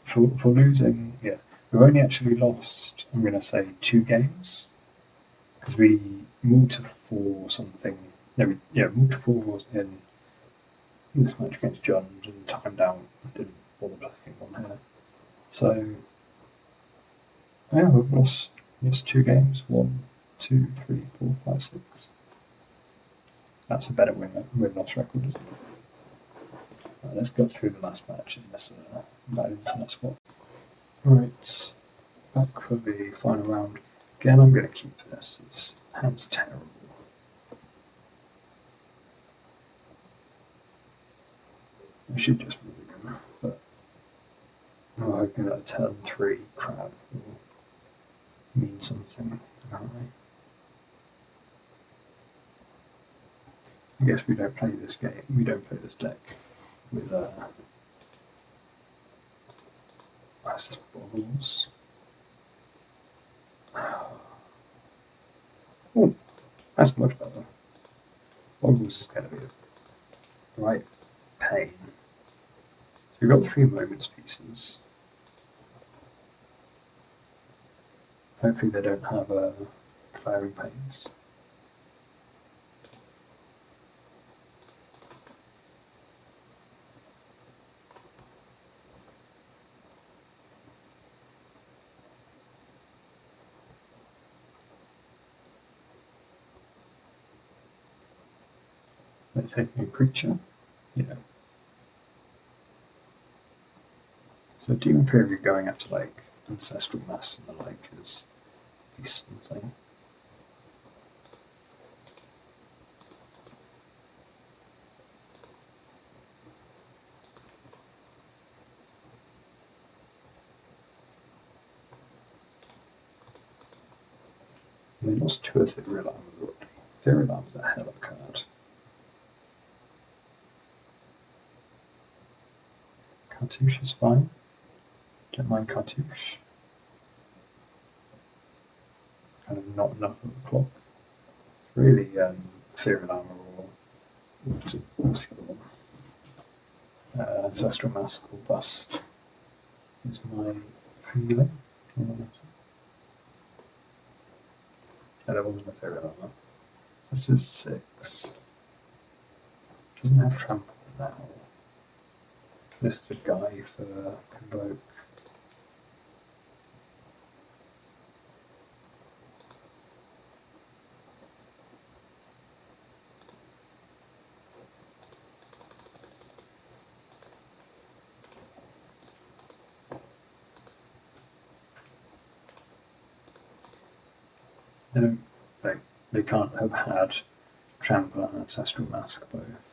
for losing. Yeah, we've only actually lost. I'm going to say 2 games because we moved to 4 something. No, moved to 4 in this match against John and timed out. Didn't bother playing on here. So yeah, we've lost 2 games. 1, 2, 3, 4, 5, 6. That's a better win-loss record, isn't it? Right, let's go through the last match in this bad internet spot. Right, back for the final round. Again, I'm going to keep this. This hand's terrible. I should just move him, but I'm hoping that a turn 3 crab will mean something, apparently. I guess we don't play this game. We don't play this deck with what's this, bogles? Oh, that's much better. Bogles is going to be a right pain. So we've got 3 moments pieces. Hopefully they don't have glaring panes. They're taking a creature. Yeah. So Demon Fury going after like Ancestral Mass and the like is something. They lost 2 Ethereal Armor already. Ethereal Armor's a hell of a card. Cartouche is fine. Don't mind Cartouche. Kind of not enough of a clock. Really, Ethereal Armor or what's the other one? Ancestral Mask or Bust is my feeling. Yeah, there wasn't Ethereal Armor. This is 6. Doesn't have Trample now. This is a guy for Convoke. They don't, they can't have had Trample and Ancestral Mask both.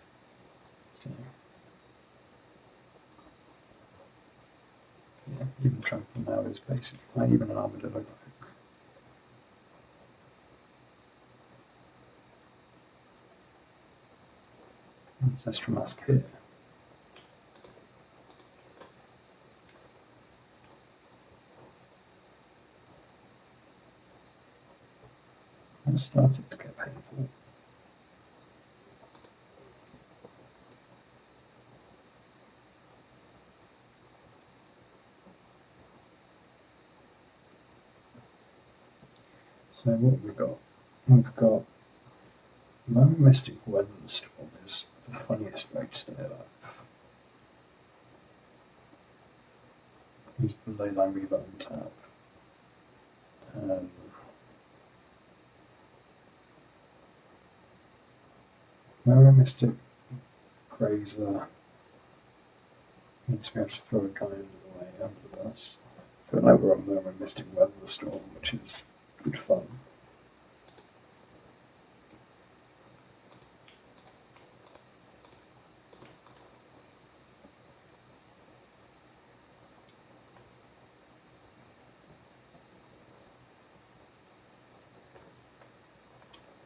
So yeah, even Trample now is basically even an Armadillo Cloak. Ancestral Mask here. It's starting to get painful. So what have we got? We've got Murmuring Mystic Storm is the funniest way to stay alive. Use the Leyline Reaver on tap. Murmuring Mystic Grazer means we have to throw a guy into the way under the bus. I feel like we're on Murmuring Mystic Storm, which is good fun.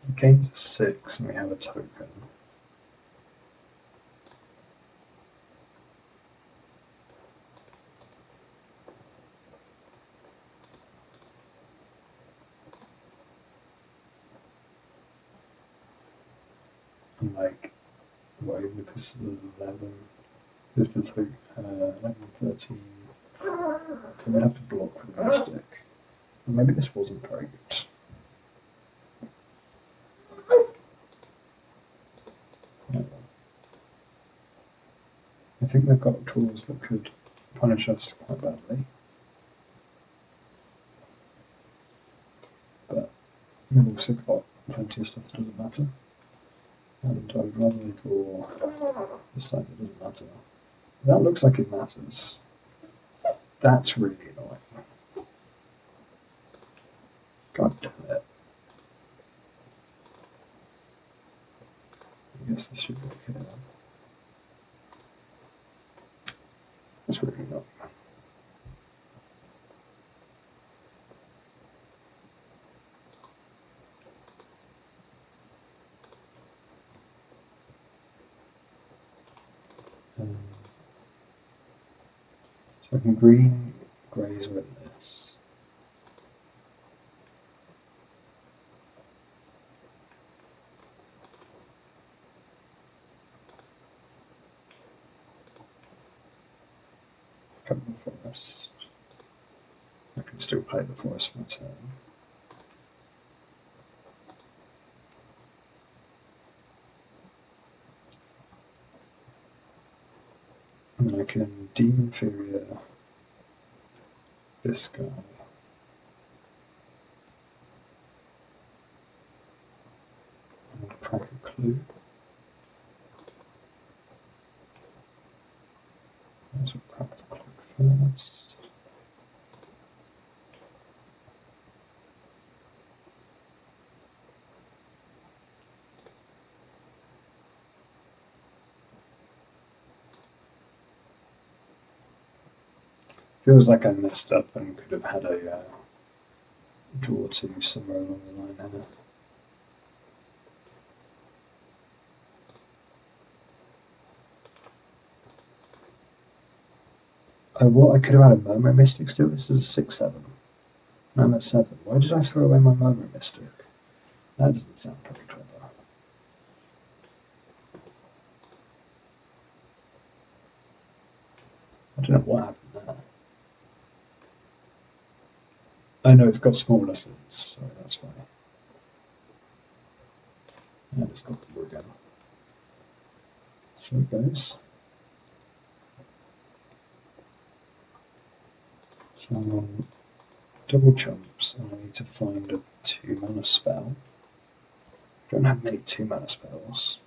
The game's a 6 and we have a token. And like, what with this 11, with the token, 11, 13, so we'd have to block with the Mystic. And maybe this wasn't very good. I think they've got tools that could punish us quite badly. But we've also got plenty of stuff that doesn't matter. And I would rather they draw the side that doesn't matter. That looks like it matters. That's really annoying. God damn it. I guess this should be okay now. That's really annoying. So I can green Grey's Witness. Come the forest. I can still play the forest my turn. And then I can Demon Inferior this guy. And crack a clue. Let's crack the clue first. Feels like I messed up and could have had a draw to somewhere along the line here. Oh, what? I could have had a Murmuring Mystic still? This is a 6-7. No, I'm at 7. Why did I throw away my Murmuring Mystic? That doesn't sound very clever. I don't know what happened there. Oh no, it's got small lessons, so that's why. And it's got more again. So it goes. So I'm on double chumps, and I need to find a 2-mana spell. I don't have many 2-mana spells.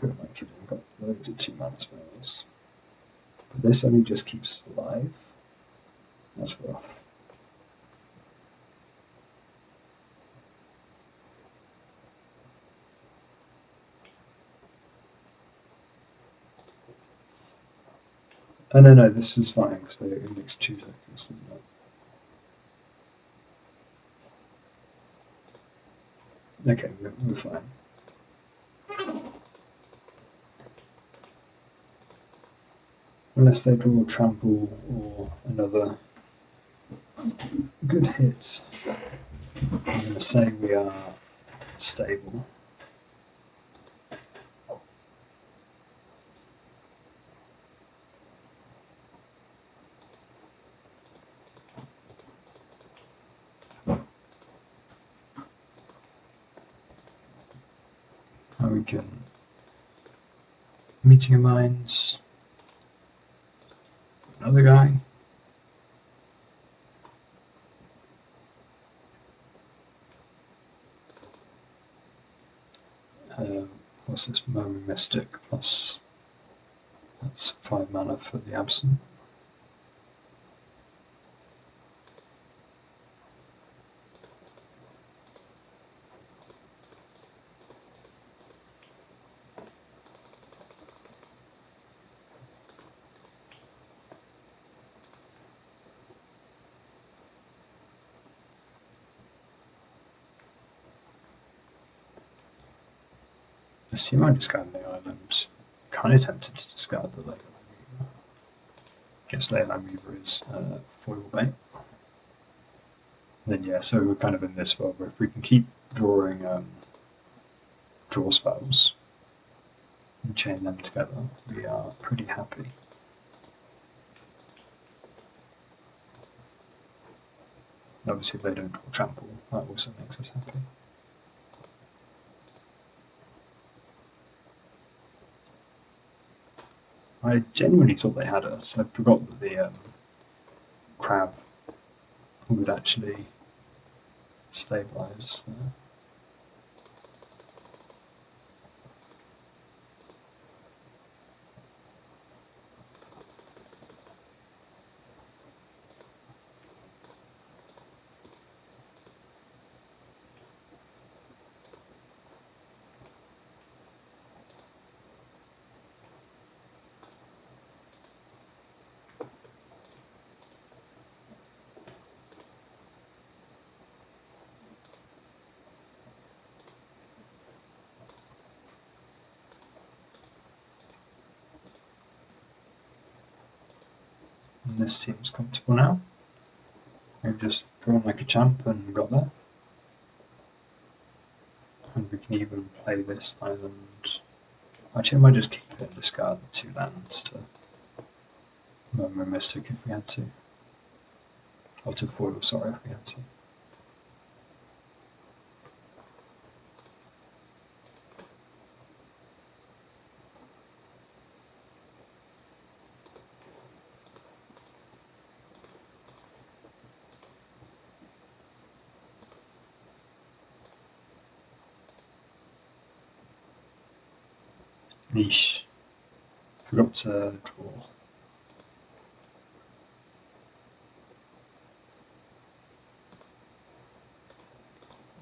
Who am I kidding? I've got loads of 2-mana spells. But this only just keeps alive. That's rough. Oh no, this is fine, because it makes 2 seconds, doesn't it? Okay, we're fine. Unless they draw trample or another good hit, I'm going to say we are stable. And we can Meeting of Minds, another guy. What's this? Murmuring Mystic plus, that's 5 mana for the Absent. I assume I discard the island. Kind of tempted to discard the Leyland Weaver. Guess Leyland Weaver is foil bait. Then yeah, so we're kind of in this world where if we can keep drawing draw spells and chain them together, we are pretty happy. And obviously if they don't draw trample, that also makes us happy. I genuinely thought they had us. I forgot that the crab would actually stabilize there. And this seems comfortable now. We've just drawn like a champ and got there. And we can even play this island. Actually, I might just keep it and discard the 2 lands to Murmuring Mystic if we had to. Or to foil, sorry, if we had to. Niche. Forgot to draw.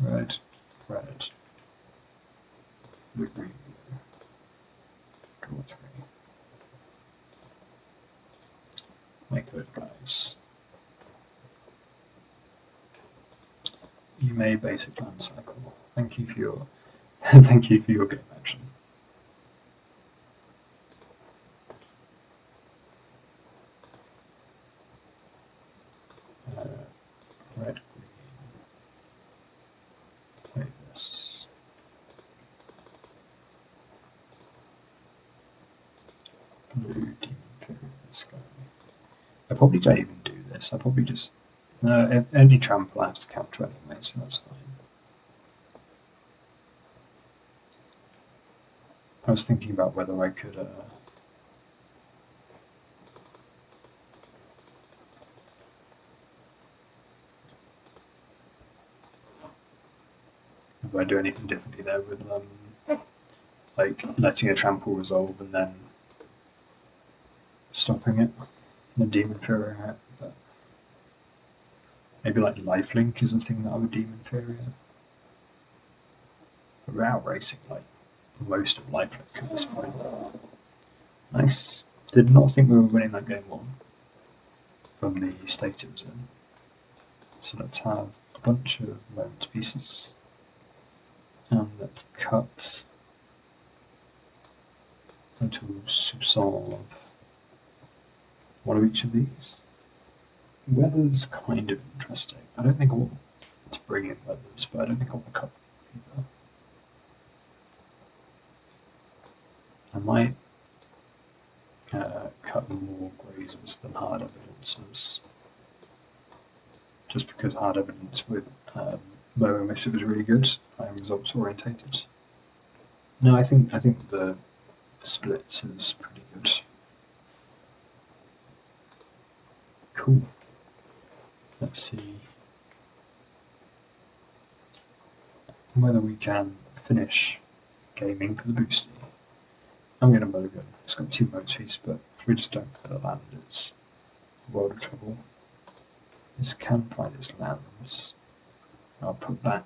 Red, red. Blue, green, blue. Draw 3. my good, guys. You may basic land cycle. Thank you for your thank you for your game action. Red, green. Play this. Blue, demon fairy, this guy. I probably don't even do this. I probably just no. Any trample I have to counter anyway, so that's fine. I was thinking about whether I could. If I do anything differently there with like letting a trample resolve and then stopping it, the demon fairy out. But maybe like lifelink is a thing that I would demon fairy out. We're outracing like most of lifelink at this point. Nice. Did not think we were winning that game one from the state it was in. So let's have a bunch of moment pieces. And let's cut into soupçon one of each of these. Weather's kind of interesting. I don't think I want to bring in weathers, but I don't think I want to cut either. I might cut more grazers than hard evidences, just because hard evidence with Murmuring Mystic was really good. I'm results orientated. No, I think the splits is pretty good. Cool. Let's see whether we can finish gaming for the boosty. I'm going to mulligan. It's got 2 motifs, but if we just don't put the land, it's a world of trouble. This can find its lands. I'll put back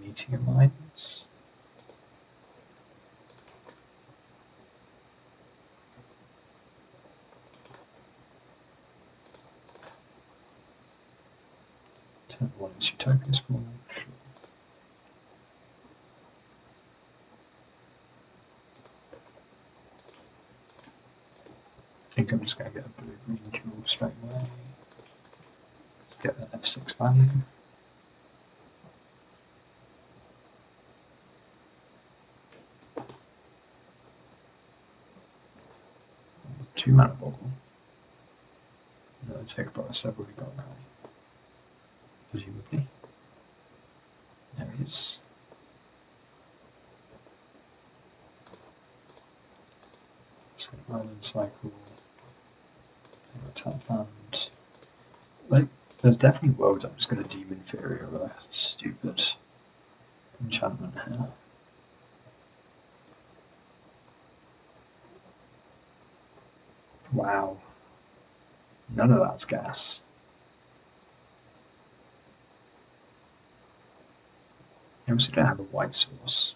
meeting of minds. Turn 1 is Utopia's Fall. Sure. I think I'm just going to get a blue-green duel straight away. Get that F6 value. With 2 mana boggle. No, take a price I've already got a guy. Presumably. There he is. Just going to island cycle. Tap land. Like, there's definitely worlds I'm just going to demon inferior with a stupid enchantment here. Wow. None of that's gas. I obviously don't have a white source.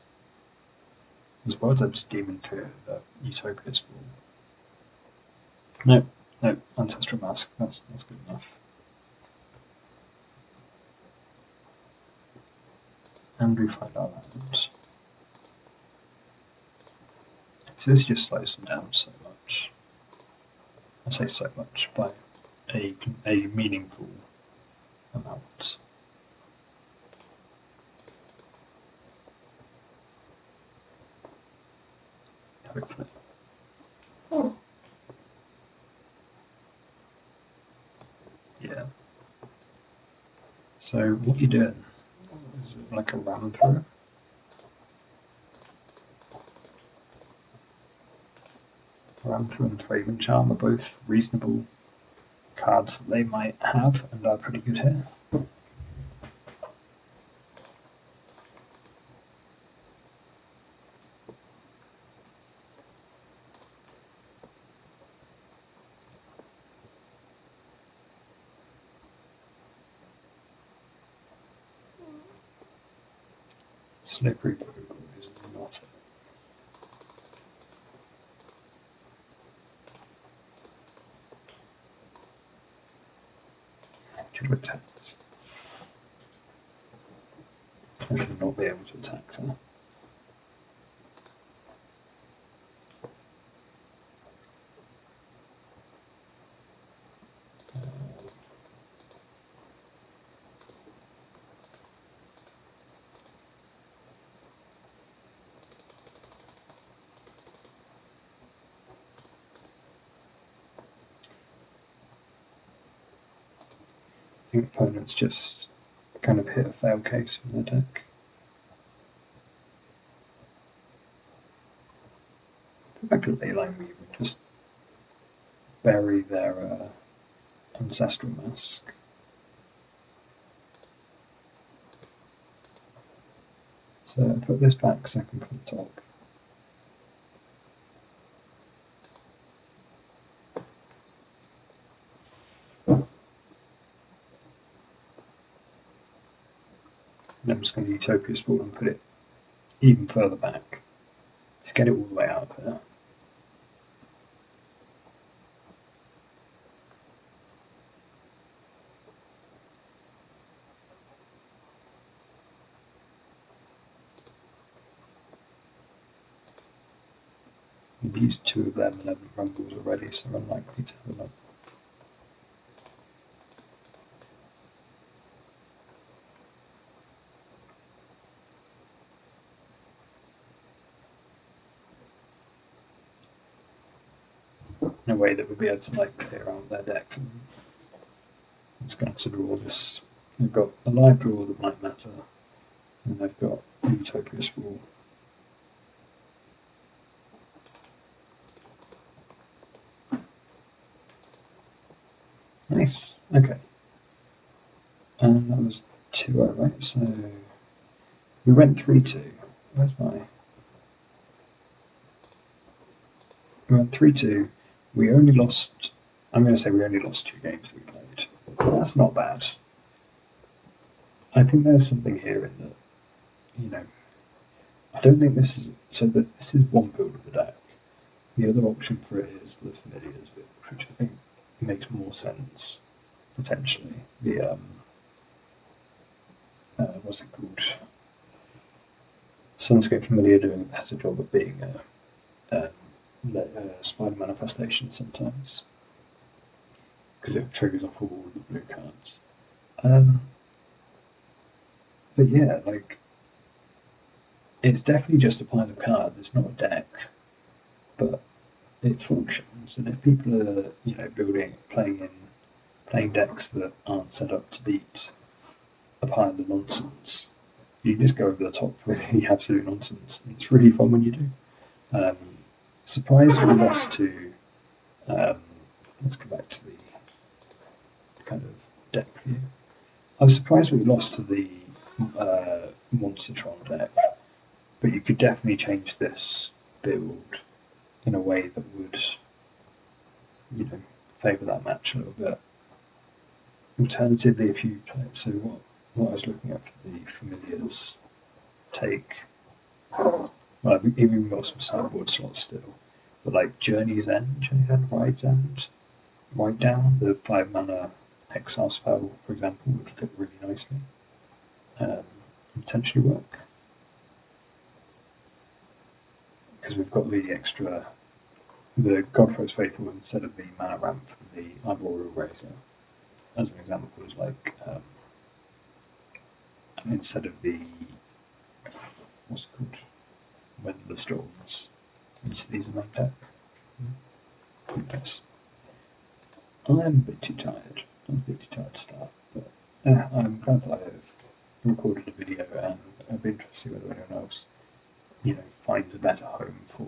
There's worlds I'm just demon inferior that Utopia's Fall. No, no, Ancestral Mask, that's good enough. And we find our land. So this just slows them down so much. I say so much, by a meaningful amount. Hopefully. Yeah. So what are you doing? Is it like a ram through? Ram through and Craven Charm are both reasonable cards that they might have and are pretty good here. Slippery Bogle is not it. to attacks. I should not be able to attack her. I think opponents just kind of hit a fail case in their deck. Go back to Leyline Weaver, just bury their Ancestral Mask. So put this back second from the top. And I'm just going to Utopia Sprawl and put it even further back to get it all the way out there. We've used 2 of them 11 rumbles already, so we're unlikely to have another. In a way that would be able to like clear out their deck. It's going to draw this. They've got a live draw that might matter, and they've got Utopia Sprawl. Nice. Okay. And that was 2-0, right? So we went 3-2. Where's my? We went 3-2. We only lost. I'm going to say we only lost 2 games we played. That's not bad. I think there's something here in that, you know, I don't think this is so that this is one build of the deck. The other option for it is the Familiars build, which I think makes more sense potentially. The what's it called? Sunscape Familiar doing a better job of being a spider manifestation sometimes, because it triggers off all the blue cards. But yeah, like, it's definitely just a pile of cards. It's not a deck, but it functions. And if people are, you know, playing decks that aren't set up to beat a pile of nonsense, you just go over the top with the absolute nonsense. And it's really fun when you do. Surprised we lost to. Let's go back to the kind of deck view. I was surprised we lost to the Monster Tron deck, but you could definitely change this build in a way that would, you know, favour that match a little bit. Alternatively, if you play, so what I was looking at for the Familiars take, well, I've even got some sideboard slots still, but like Journey's End, Ride's End, Ride Down, the 5 mana exile spell, for example, would fit really nicely. Potentially work. Because we've got the extra, the Godfrey's Faithful instead of the mana ramp from the Arboreal Razor, as an example, is like, instead of the, what's it called? Weather the Storms. These are main deck. Yes. I'm a bit too tired. I'm a bit too tired to start, but I'm glad that I've recorded a video, and I'd be interested to see whether anyone else, you know, finds a better home for,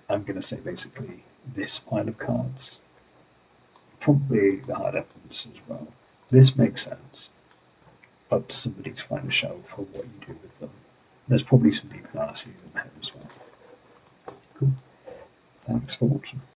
I'm going to say basically this pile of cards. Probably the hard evidence as well. This makes sense, up to somebody to find a shelf for what you do with them. There's probably some deep analyses in there as well. Cool. Thanks for watching.